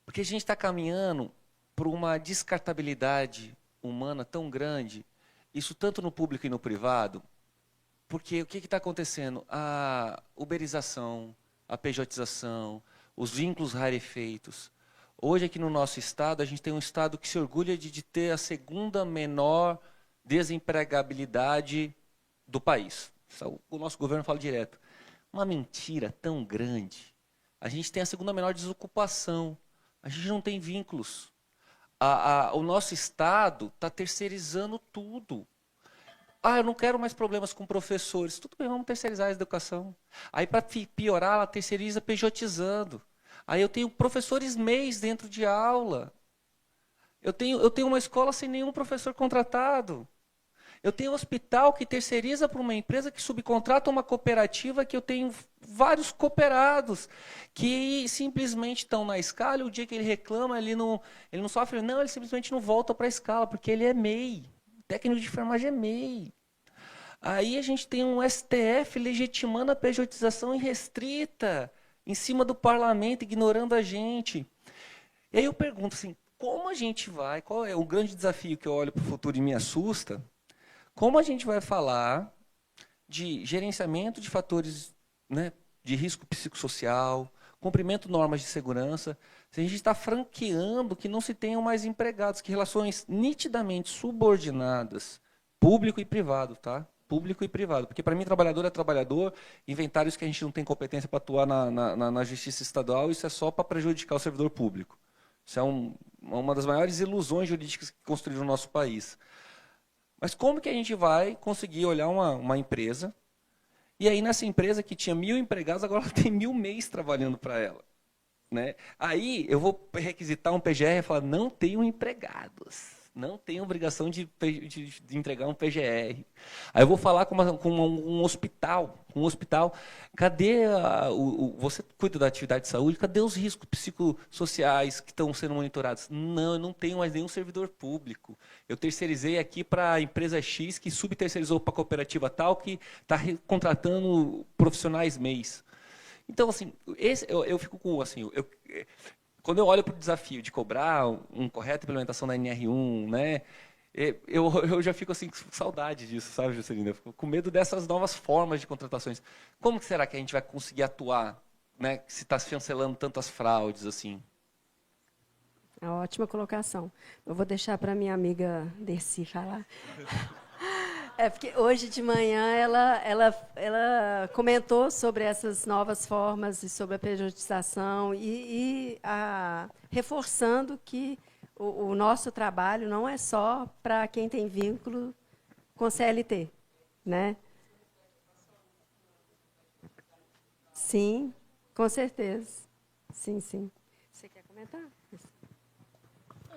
Porque a gente está caminhando por uma descartabilidade humana tão grande, isso tanto no público e no privado, porque o que está acontecendo? A uberização, a pejotização, os vínculos rarefeitos. Hoje, aqui no nosso estado, a gente tem um estado que se orgulha de ter a segunda menor desempregabilidade do país. O nosso governo fala direto. Uma mentira tão grande. A gente tem a segunda menor desocupação. A gente não tem vínculos. O nosso Estado está terceirizando tudo. Eu não quero mais problemas com professores. Tudo bem, vamos terceirizar a educação. Aí, para piorar, ela terceiriza pejotizando. Aí eu tenho professores MEIs dentro de aula. Eu tenho uma escola sem nenhum professor contratado. Eu tenho um hospital que terceiriza para uma empresa que subcontrata uma cooperativa que eu tenho vários cooperados que simplesmente estão na escala e o dia que ele reclama, ele não sofre, não, ele simplesmente não volta para a escala, porque ele é MEI. Técnico de enfermagem é MEI. Aí a gente tem um STF legitimando a pejotização irrestrita em cima do parlamento, ignorando a gente. E aí eu pergunto assim, como a gente vai, qual é o grande desafio que eu olho para o futuro e me assusta? Como a gente vai falar de gerenciamento de fatores, né, de risco psicossocial, cumprimento de normas de segurança, se a gente está franqueando que não se tenham mais empregados, que relações nitidamente subordinadas, público e privado, tá? Público e privado. Porque, para mim, trabalhador é trabalhador, inventários que a gente não tem competência para atuar na justiça estadual, isso é só para prejudicar o servidor público. Isso é uma das maiores ilusões jurídicas que construíram o nosso país. Mas como que a gente vai conseguir olhar uma empresa, e aí nessa empresa que tinha 1.000 empregados, agora tem 1.000 MEIs trabalhando para ela? Né? Aí eu vou requisitar um PGR e falar, não tenho empregados. não tem obrigação de entregar um PGR. Aí eu vou falar com um hospital. Cadê você cuida da atividade de saúde? Cadê os riscos psicossociais que estão sendo monitorados? Não, eu não tenho mais nenhum servidor público. Eu terceirizei aqui para a empresa X, que subterceirizou para a cooperativa tal, que está contratando profissionais mês. Então, assim, eu fico com... Assim, quando eu olho para o desafio de cobrar uma correta implementação da NR1, né, eu já fico assim, com saudade disso, sabe, Juscelina? Eu fico com medo dessas novas formas de contratações. Como que será que a gente vai conseguir atuar, né, se está chancelando tantas fraudes assim? É uma ótima colocação. Eu vou deixar para minha amiga Dercy falar. É porque hoje de manhã ela comentou sobre essas novas formas e sobre a pejotização reforçando que o nosso trabalho não é só para quem tem vínculo com CLT, né? Sim, com certeza. Sim, sim. Você quer comentar?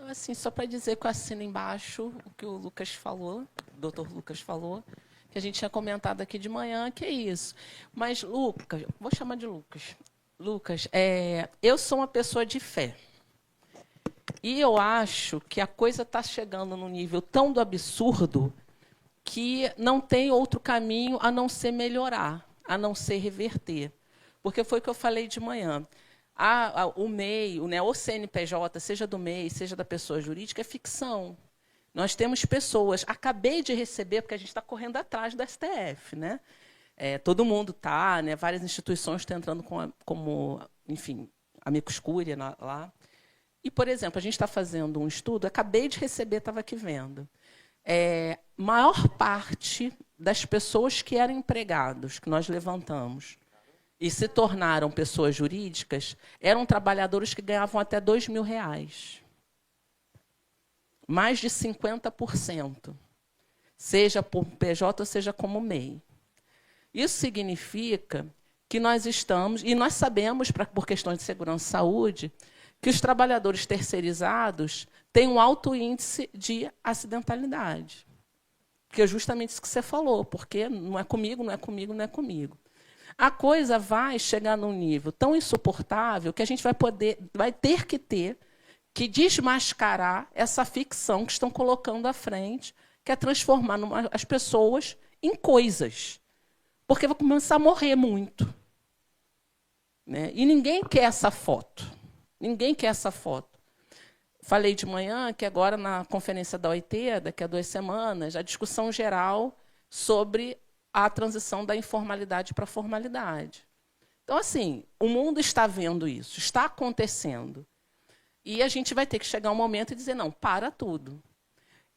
Assim, só para dizer que eu assino embaixo o que o Lucas falou, o doutor Lucas falou, que a gente tinha comentado aqui de manhã, que é isso. Mas, Lucas, vou chamar de Lucas. Lucas, eu sou uma pessoa de fé. E eu acho que a coisa está chegando num nível tão do absurdo que não tem outro caminho a não ser melhorar, a não ser reverter. Porque foi o que eu falei de manhã. O MEI, né, o CNPJ, seja do MEI, seja da pessoa jurídica, é ficção. Nós temos pessoas... Acabei de receber, porque a gente está correndo atrás do STF. Né? Todo mundo está, né, várias instituições estão entrando como, enfim, amicus curiae lá. E, por exemplo, a gente está fazendo um estudo, acabei de receber, estava aqui vendo. Maior parte das pessoas que eram empregados, que nós levantamos, e se tornaram pessoas jurídicas, eram trabalhadores que ganhavam até R$2.000. Mais de 50%. Seja por PJ, seja como MEI. Isso significa que nós estamos, e nós sabemos, por questões de segurança e saúde, que os trabalhadores terceirizados têm um alto índice de acidentalidade. Que é justamente isso que você falou, porque não é comigo, não é comigo, não é comigo. A coisa vai chegar num nível tão insuportável que a gente vai ter que desmascarar essa ficção que estão colocando à frente, que é transformar as pessoas em coisas. Porque vai começar a morrer muito. Né? E ninguém quer essa foto. Ninguém quer essa foto. Falei de manhã que agora, na conferência da OIT, daqui a 2 semanas, a discussão geral sobre a transição da informalidade para a formalidade. Então, assim, o mundo está vendo isso, está acontecendo. E a gente vai ter que chegar um momento e dizer, não, para tudo.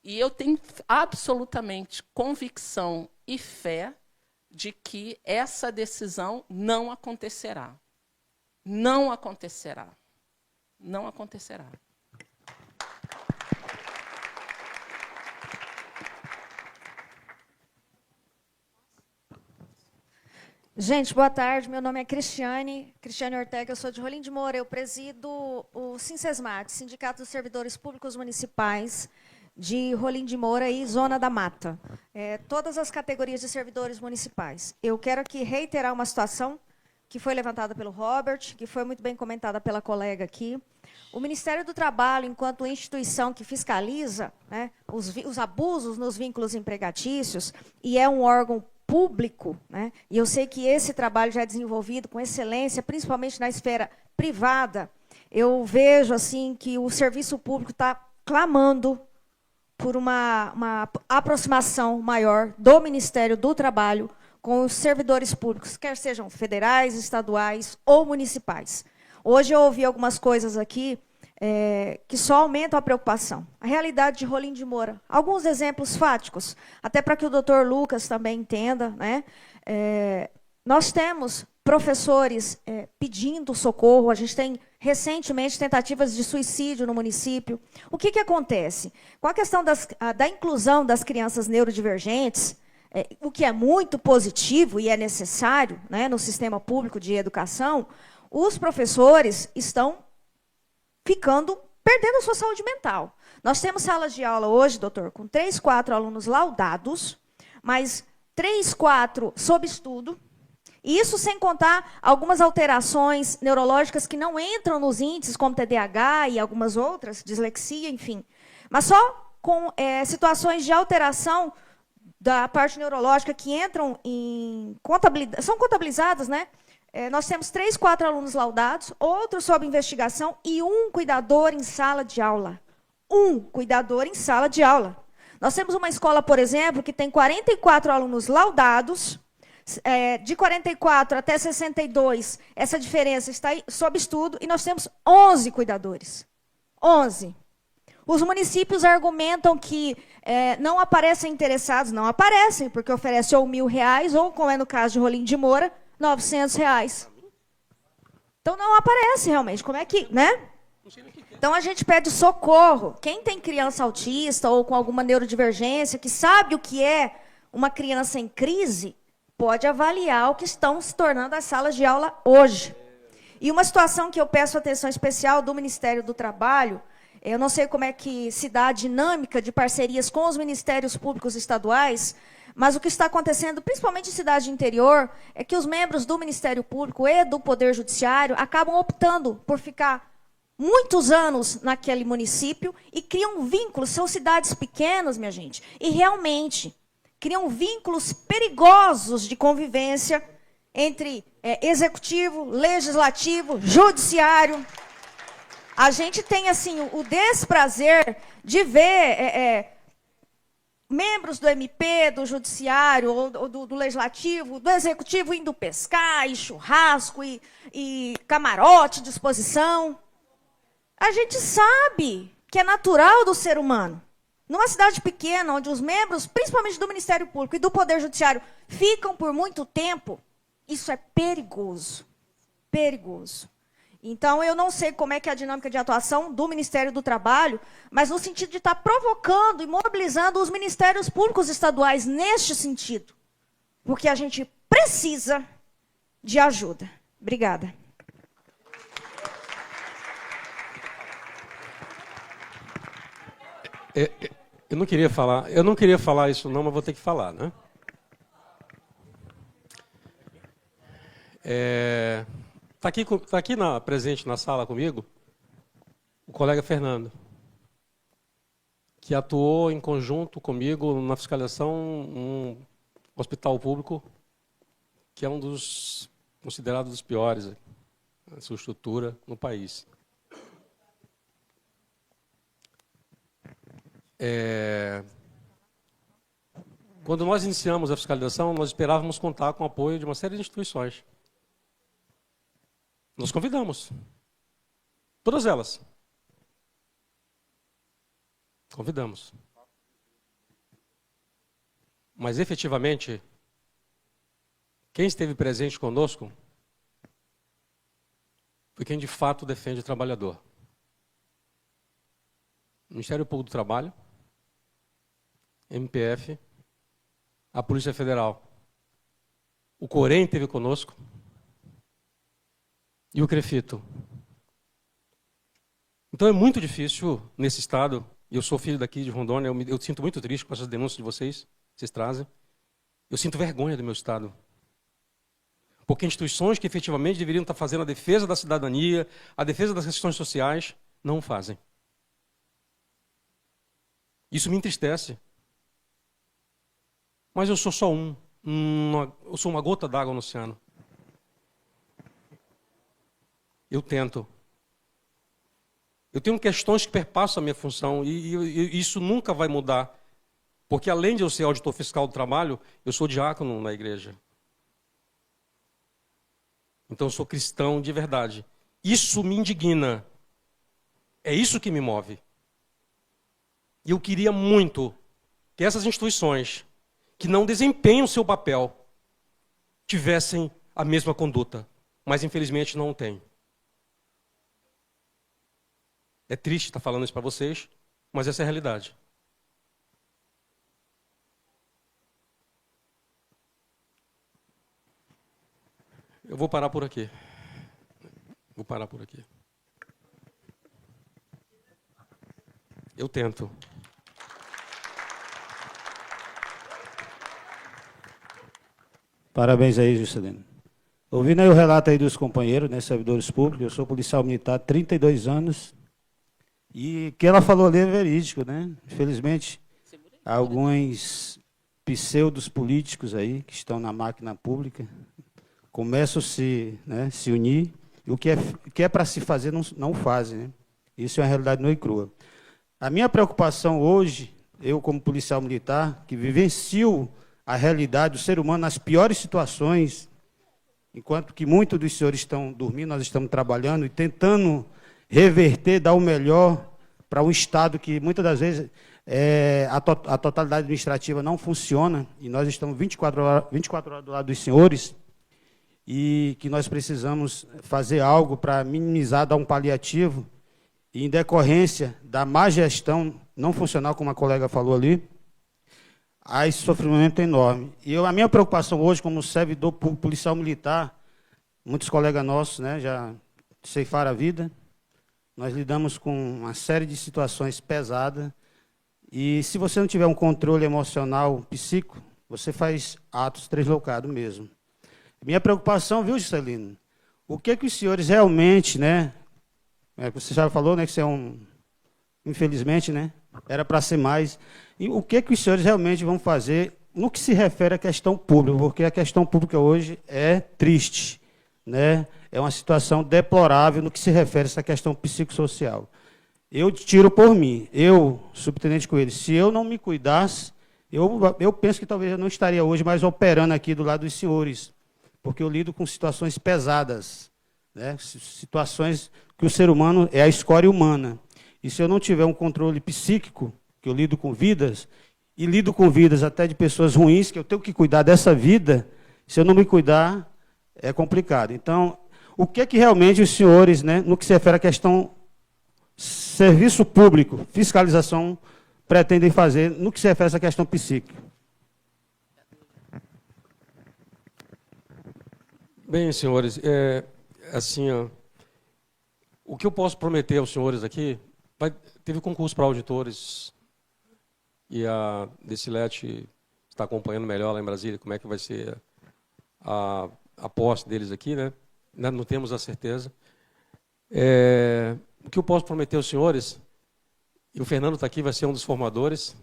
E eu tenho absolutamente convicção e fé de que essa decisão não acontecerá. Não acontecerá. Não acontecerá. Gente, boa tarde. Meu nome é Cristiane Ortega, eu sou de Rolim de Moura. Eu presido o Sinsesmat, Sindicato dos Servidores Públicos Municipais de Rolim de Moura e Zona da Mata. Todas as categorias de servidores municipais. Eu quero aqui reiterar uma situação que foi levantada pelo Robert, que foi muito bem comentada pela colega aqui. O Ministério do Trabalho, enquanto instituição que fiscaliza, né, os abusos nos vínculos empregatícios, e é um órgão público, né, e eu sei que esse trabalho já é desenvolvido com excelência, principalmente na esfera privada, eu vejo assim que o serviço público está clamando por uma aproximação maior do Ministério do Trabalho com os servidores públicos, quer sejam federais, estaduais ou municipais. Hoje eu ouvi algumas coisas aqui que só aumentam a preocupação. A realidade de Rolim de Moura. Alguns exemplos fáticos, até para que o doutor Lucas também entenda. Né? Nós temos professores pedindo socorro, a gente tem recentemente tentativas de suicídio no município. O que acontece? Com a questão da inclusão das crianças neurodivergentes, o que é muito positivo e é necessário, né, no sistema público de educação, os professores estão perdendo a sua saúde mental. Nós temos salas de aula hoje, doutor, com 3, 4 alunos laudados, mas 3, 4 sob estudo. E isso sem contar algumas alterações neurológicas que não entram nos índices, como TDAH e algumas outras, dislexia, enfim. Mas só com situações de alteração da parte neurológica que entram em contabilidade, são contabilizadas, né? Nós temos 3, 4 alunos laudados, outros sob investigação e um cuidador em sala de aula. Um cuidador em sala de aula. Nós temos uma escola, por exemplo, que tem 44 alunos laudados, de 44 até 62, essa diferença está sob estudo, e nós temos 11 cuidadores. 11. Os municípios argumentam que não aparecem interessados. Não aparecem, porque oferece ou R$1.000, ou, como é no caso de Rolim de Moura, R$900. Então, não aparece realmente. Como é que, né? Então, a gente pede socorro. Quem tem criança autista ou com alguma neurodivergência, que sabe o que é uma criança em crise, pode avaliar o que estão se tornando as salas de aula hoje. E uma situação que eu peço atenção especial do Ministério do Trabalho, eu não sei como é que se dá a dinâmica de parcerias com os ministérios públicos estaduais, mas o que está acontecendo, principalmente em cidade de interior, é que os membros do Ministério Público e do Poder Judiciário acabam optando por ficar muitos anos naquele município e criam vínculos. São cidades pequenas, minha gente, e realmente criam vínculos perigosos de convivência entre executivo, legislativo, judiciário. A gente tem assim o desprazer de ver membros do MP, do Judiciário, ou do Legislativo, do Executivo indo pescar, e churrasco, e camarote de exposição. A gente sabe que é natural do ser humano. Numa cidade pequena, onde os membros, principalmente do Ministério Público e do Poder Judiciário, ficam por muito tempo, isso é perigoso. Perigoso. Então, eu não sei como é que é a dinâmica de atuação do Ministério do Trabalho, mas no sentido de estar provocando e mobilizando os ministérios públicos estaduais neste sentido. Porque a gente precisa de ajuda. Obrigada. Eu não queria falar isso não, mas vou ter que falar, né? Tá aqui presente na sala comigo o colega Fernando, que atuou em conjunto comigo na fiscalização um hospital público que é um dos considerados dos piores, a sua estrutura no país. Quando nós iniciamos a fiscalização, nós esperávamos contar com o apoio de uma série de instituições. Nós convidamos. Todas elas. Convidamos. Mas, efetivamente, quem esteve presente conosco foi quem, de fato, defende o trabalhador. Ministério Público do Trabalho, MPF, a Polícia Federal. O Corém esteve conosco. E o CREFITO. Então é muito difícil nesse estado, e eu sou filho daqui de Rondônia, eu sinto muito triste com essas denúncias de vocês trazem. Eu sinto vergonha do meu estado. Porque instituições que efetivamente deveriam estar fazendo a defesa da cidadania, a defesa das questões sociais, não fazem. Isso me entristece. Mas eu sou só eu sou uma gota d'água no oceano. Eu tento. Eu tenho questões que perpassam a minha função e isso nunca vai mudar. Porque além de eu ser auditor fiscal do trabalho, eu sou diácono na igreja. Então eu sou cristão de verdade. Isso me indigna. É isso que me move. E eu queria muito que essas instituições que não desempenham o seu papel tivessem a mesma conduta. Mas infelizmente não têm. É triste estar falando isso para vocês, mas essa é a realidade. Eu vou parar por aqui. Eu tento. Parabéns aí, Juscelino. Ouvindo aí o relato aí dos companheiros, né, servidores públicos, eu sou policial militar há 32 anos, e o que ela falou ali é verídico, né? Infelizmente, alguns pseudos políticos aí, que estão na máquina pública, começam a se unir, e o que é para se fazer não fazem, né? Isso é uma realidade nua e crua. A minha preocupação hoje, eu como policial militar, que vivencio a realidade do ser humano nas piores situações, enquanto que muitos dos senhores estão dormindo, nós estamos trabalhando e tentando reverter, dar o melhor para um Estado que, muitas das vezes, a totalidade administrativa não funciona, e nós estamos 24 horas do lado dos senhores, e que nós precisamos fazer algo para minimizar, dar um paliativo, e em decorrência da má gestão não funcional, como a colega falou ali, há esse sofrimento enorme. E a minha preocupação hoje, como servidor policial militar, muitos colegas nossos, né, já ceifaram a vida, nós lidamos com uma série de situações pesadas, e se você não tiver um controle emocional, psíquico, você faz atos deslocados mesmo. Minha preocupação, viu, Juscelino? O que os senhores realmente, né, você já falou, né, que você é infelizmente, né, era para ser mais. E o que os senhores realmente vão fazer no que se refere à questão pública? Porque a questão pública hoje é triste, né? É uma situação deplorável no que se refere a essa questão psicossocial. Eu tiro por mim, eu, subtenente Coelho, se eu não me cuidasse, eu penso que talvez eu não estaria hoje mais operando aqui do lado dos senhores, porque eu lido com situações pesadas, né? Situações que o ser humano é a escória humana. E se eu não tiver um controle psíquico, que eu lido com vidas, e lido com vidas até de pessoas ruins, que eu tenho que cuidar dessa vida, se eu não me cuidar, é complicado. Então, o que realmente os senhores, né, no que se refere à questão serviço público, fiscalização, pretendem fazer no que se refere a essa questão psíquica? Bem, senhores, assim, ó, o que eu posso prometer aos senhores aqui, teve concurso para auditores, e a Decilete está acompanhando melhor lá em Brasília como é que vai ser a posse deles aqui, né? Ainda não temos a certeza. O que eu posso prometer aos senhores, e o Fernando está aqui, vai ser um dos formadores,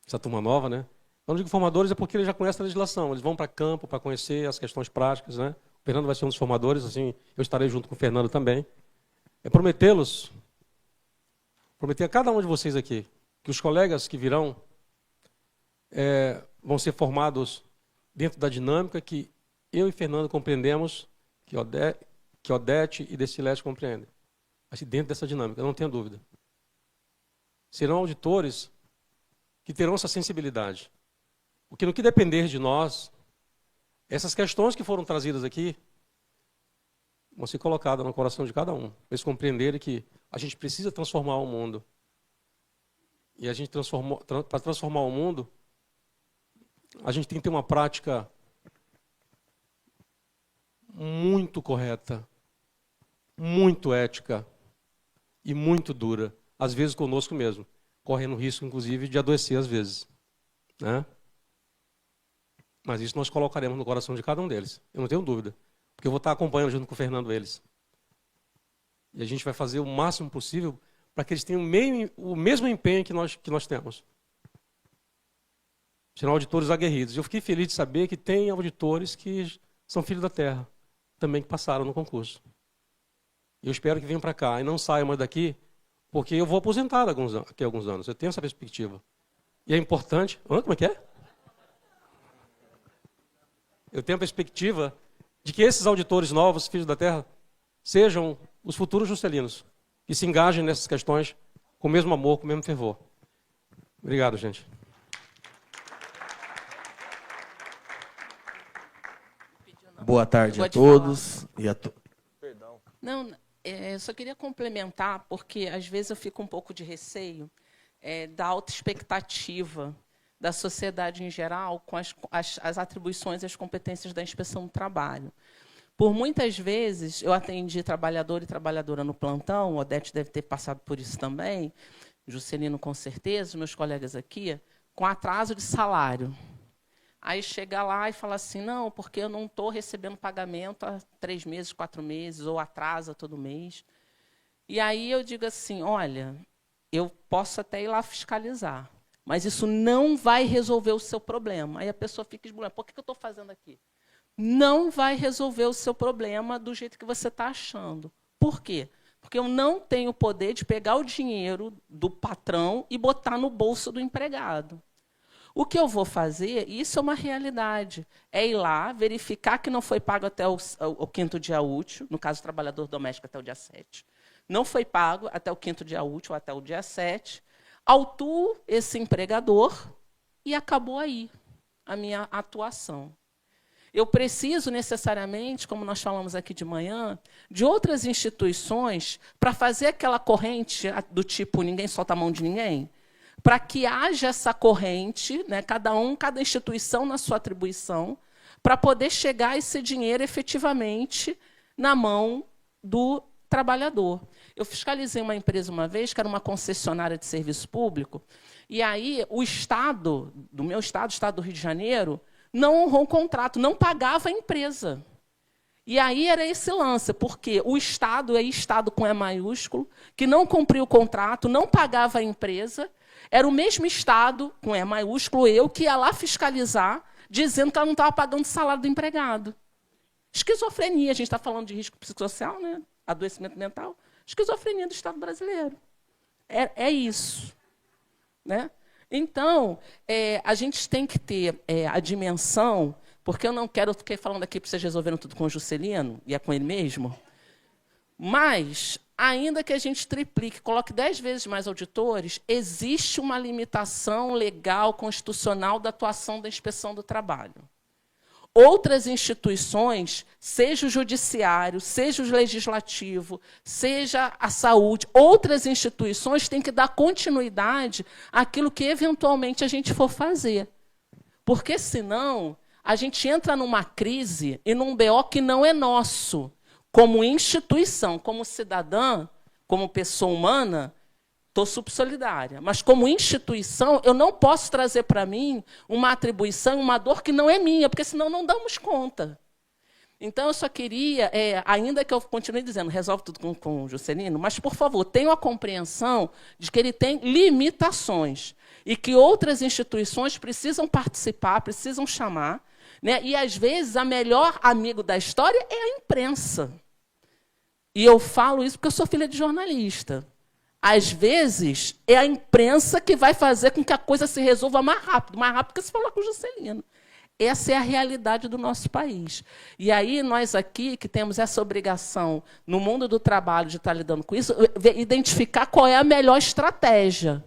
essa turma nova, né? Quando eu digo formadores é porque eles já conhecem a legislação, eles vão para campo para conhecer as questões práticas, né? O Fernando vai ser um dos formadores, assim, eu estarei junto com o Fernando também. É prometer a cada um de vocês aqui, que os colegas que virão vão ser formados dentro da dinâmica que eu e Fernando compreendemos, que Odete e Decilete compreendem. Mas dentro dessa dinâmica, não tenha dúvida. Serão auditores que terão essa sensibilidade. Porque no que depender de nós, essas questões que foram trazidas aqui vão ser colocadas no coração de cada um. Para eles compreenderem que a gente precisa transformar o mundo. E a gente para transformar o mundo, a gente tem que ter uma prática muito correta, muito ética e muito dura, às vezes conosco mesmo, correndo risco, inclusive, de adoecer às vezes, né? Mas isso nós colocaremos no coração de cada um deles, eu não tenho dúvida, porque eu vou estar acompanhando junto com o Fernando eles. E a gente vai fazer o máximo possível para que eles tenham o mesmo empenho que nós temos. Serão auditores aguerridos. Eu fiquei feliz de saber que tem auditores que são filhos da terra, também que passaram no concurso. Eu espero que venham para cá e não saiam mais daqui, porque eu vou aposentar daqui a alguns anos. Eu tenho essa perspectiva. E é importante... Como é que é? Eu tenho a perspectiva de que esses auditores novos, filhos da terra, sejam os futuros juscelinos, que se engajem nessas questões com o mesmo amor, com o mesmo fervor. Obrigado, gente. Boa tarde a todos. Perdão. Não, eu só queria complementar, porque às vezes eu fico um pouco de receio da alta expectativa da sociedade em geral com as atribuições e as competências da inspeção do trabalho. Por muitas vezes, eu atendi trabalhador e trabalhadora no plantão, o Odete deve ter passado por isso também, Juscelino com certeza, os meus colegas aqui, com atraso de salário. Aí chega lá e fala assim, não, porque eu não estou recebendo pagamento há 3 meses, 4 meses, ou atrasa todo mês. E aí eu digo assim, olha, eu posso até ir lá fiscalizar, mas isso não vai resolver o seu problema. Aí a pessoa fica esbulhando, por que eu estou fazendo aqui? Não vai resolver o seu problema do jeito que você está achando. Por quê? Porque eu não tenho o poder de pegar o dinheiro do patrão e botar no bolso do empregado. O que eu vou fazer, isso é uma realidade, é ir lá, verificar que não foi pago até o 5º dia útil, no caso do trabalhador doméstico até o dia 7. Não foi pago até o 5º dia útil, até o dia 7. Autuo esse empregador e acabou aí a minha atuação. Eu preciso necessariamente, como nós falamos aqui de manhã, de outras instituições para fazer aquela corrente do tipo ninguém solta a mão de ninguém, para que haja essa corrente, né, cada instituição na sua atribuição, para poder chegar esse dinheiro efetivamente na mão do trabalhador. Eu fiscalizei uma empresa uma vez, que era uma concessionária de serviço público, e aí o Estado, do meu Estado, o Estado do Rio de Janeiro, não honrou o contrato, não pagava a empresa. E aí era esse lance, porque o Estado, é Estado com E maiúsculo, que não cumpriu o contrato, não pagava a empresa, era o mesmo Estado, com E maiúsculo, eu, que ia lá fiscalizar, dizendo que ela não estava pagando o salário do empregado. Esquizofrenia, a gente está falando de risco psicossocial, né? Adoecimento mental. Esquizofrenia do Estado brasileiro. É isso. Né? Então, a gente tem que ter a dimensão, porque eu não quero, eu fiquei falando aqui para vocês resolverem tudo com o Juscelino, e é com ele mesmo, mas, ainda que a gente triplique, coloque 10 vezes mais auditores, existe uma limitação legal, constitucional da atuação da inspeção do trabalho. Outras instituições, seja o judiciário, seja o legislativo, seja a saúde, outras instituições têm que dar continuidade àquilo que, eventualmente, a gente for fazer. Porque, senão, a gente entra numa crise e num BO que não é nosso. Como instituição, como cidadã, como pessoa humana, estou subsolidária. Mas, como instituição, eu não posso trazer para mim uma atribuição, uma dor que não é minha, porque senão não damos conta. Então, eu só queria, ainda que eu continue dizendo, resolve tudo com o Juscelino, mas, por favor, tenham a compreensão de que ele tem limitações e que outras instituições precisam participar, precisam chamar, né? E, às vezes, a melhor amigo da história é a imprensa. E eu falo isso porque eu sou filha de jornalista. Às vezes, é a imprensa que vai fazer com que a coisa se resolva mais rápido que se falar com o Juscelino. Essa é a realidade do nosso país. E aí, nós aqui, que temos essa obrigação, no mundo do trabalho, de estar lidando com isso, identificar qual é a melhor estratégia.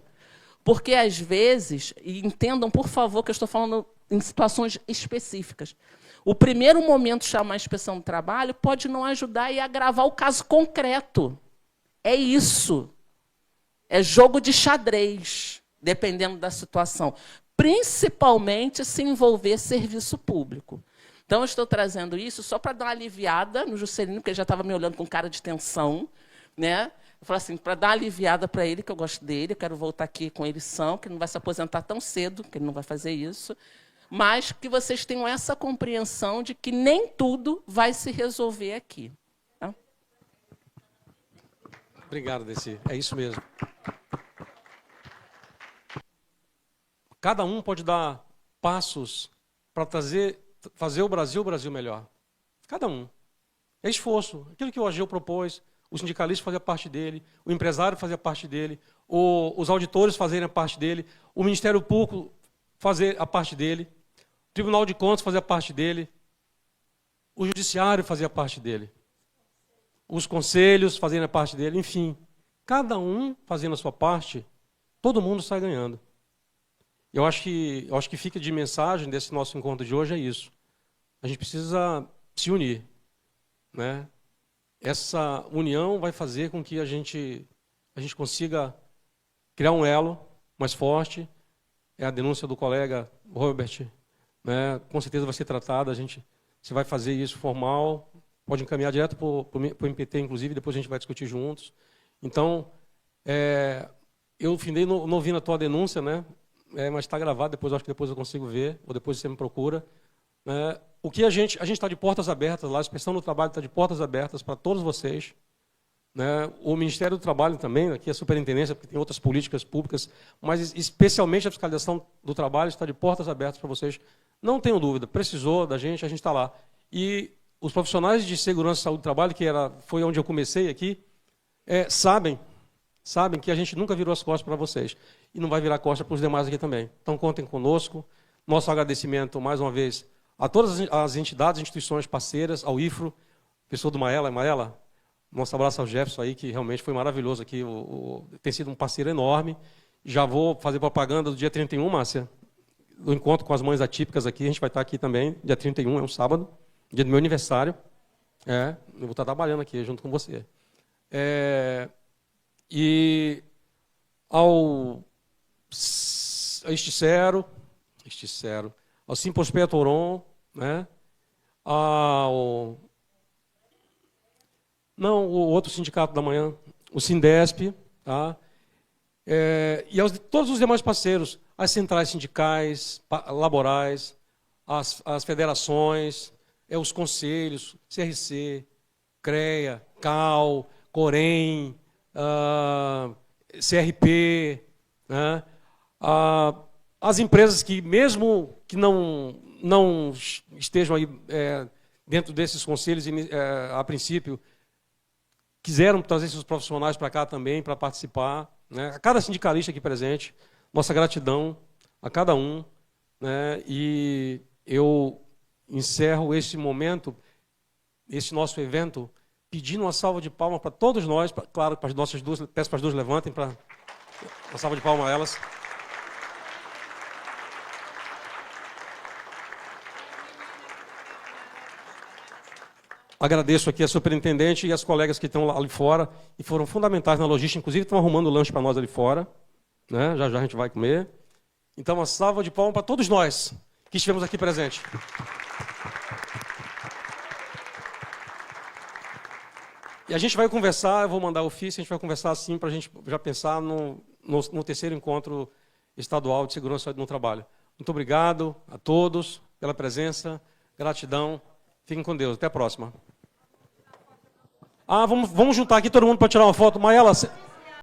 Porque, às vezes, e entendam, por favor, que eu estou falando em situações específicas, o primeiro momento de chamar a inspeção do trabalho pode não ajudar e agravar o caso concreto. É isso. É jogo de xadrez, dependendo da situação. Principalmente se envolver serviço público. Então, eu estou trazendo isso só para dar uma aliviada no Juscelino, porque ele já estava me olhando com cara de tensão. Né? Eu falei assim, para dar uma aliviada para ele, que eu gosto dele, eu quero voltar aqui com ele são, que ele não vai se aposentar tão cedo, que ele não vai fazer isso, mas que vocês tenham essa compreensão de que nem tudo vai se resolver aqui. Tá? Obrigado, Desi. É isso mesmo. Cada um pode dar passos para fazer o Brasil melhor. Cada um. É esforço. Aquilo que o AGU propôs, o sindicalista fazia parte dele, o empresário fazia parte dele, os auditores fazerem a parte dele, o Ministério Público fazer a parte dele, o Tribunal de Contas fazia parte dele, o Judiciário fazia parte dele, os conselhos fazendo a parte dele, enfim. Cada um fazendo a sua parte, todo mundo sai ganhando. Eu acho que fica de mensagem desse nosso encontro de hoje é isso. A gente precisa se unir. Né? Essa união vai fazer com que a gente consiga criar um elo mais forte. É a denúncia do colega Robert. Né? Com certeza vai ser tratada. Você vai fazer isso formal, pode encaminhar direto para o MPT, inclusive, depois a gente vai discutir juntos. Então, eu findei, não vi na tua denúncia, né? Mas está gravado, acho que depois eu consigo ver, ou depois você me procura. O que a gente está de portas abertas lá, a Inspeção do Trabalho está de portas abertas para todos vocês. Né? O Ministério do Trabalho também, aqui a Superintendência, porque tem outras políticas públicas, mas especialmente a Fiscalização do Trabalho está de portas abertas para vocês. Não tenham dúvida, precisou da gente, a gente está lá. E os profissionais de segurança e saúde do trabalho, que foi onde eu comecei aqui, sabem que a gente nunca virou as costas para vocês. E não vai virar costas para os demais aqui também. Então, contem conosco. Nosso agradecimento, mais uma vez, a todas as entidades, instituições parceiras, ao IFRO, pessoa do Maela, nosso abraço ao Jefferson aí, que realmente foi maravilhoso aqui, tem sido um parceiro enorme. Já vou fazer propaganda do dia 31, Márcia, do encontro com as mães atípicas aqui, a gente vai estar aqui também, dia 31, é um sábado, dia do meu aniversário. Eu vou estar trabalhando aqui junto com você. E ao Esticero, ao Simpospé Toron, né? O outro sindicato da manhã, o Sindesp, tá? E todos os demais parceiros, as centrais sindicais, laborais, as federações, os conselhos, CRC, CREA, CAL, COREM, CRP, né? As empresas que, mesmo que não estejam aí dentro desses conselhos, a princípio, quiseram trazer seus profissionais para cá também, para participar. Né? A cada sindicalista aqui presente, nossa gratidão a cada um. Né? E eu encerro esse momento, esse nosso evento, pedindo uma salva de palmas para todos nós, claro, para as nossas duas, peço para as duas levantem, para uma salva de palmas a elas. Agradeço aqui a superintendente e as colegas que estão lá ali fora e foram fundamentais na logística, inclusive estão arrumando o lanche para nós ali fora. Né? Já já a gente vai comer. Então, uma salva de palmas para todos nós que estivemos aqui presentes. E a gente vai conversar, eu vou mandar o ofício, a gente vai conversar assim para a gente já pensar no terceiro encontro estadual de segurança no trabalho. Muito obrigado a todos pela presença, gratidão, fiquem com Deus, até a próxima. Vamos juntar aqui todo mundo para tirar uma foto. Maela,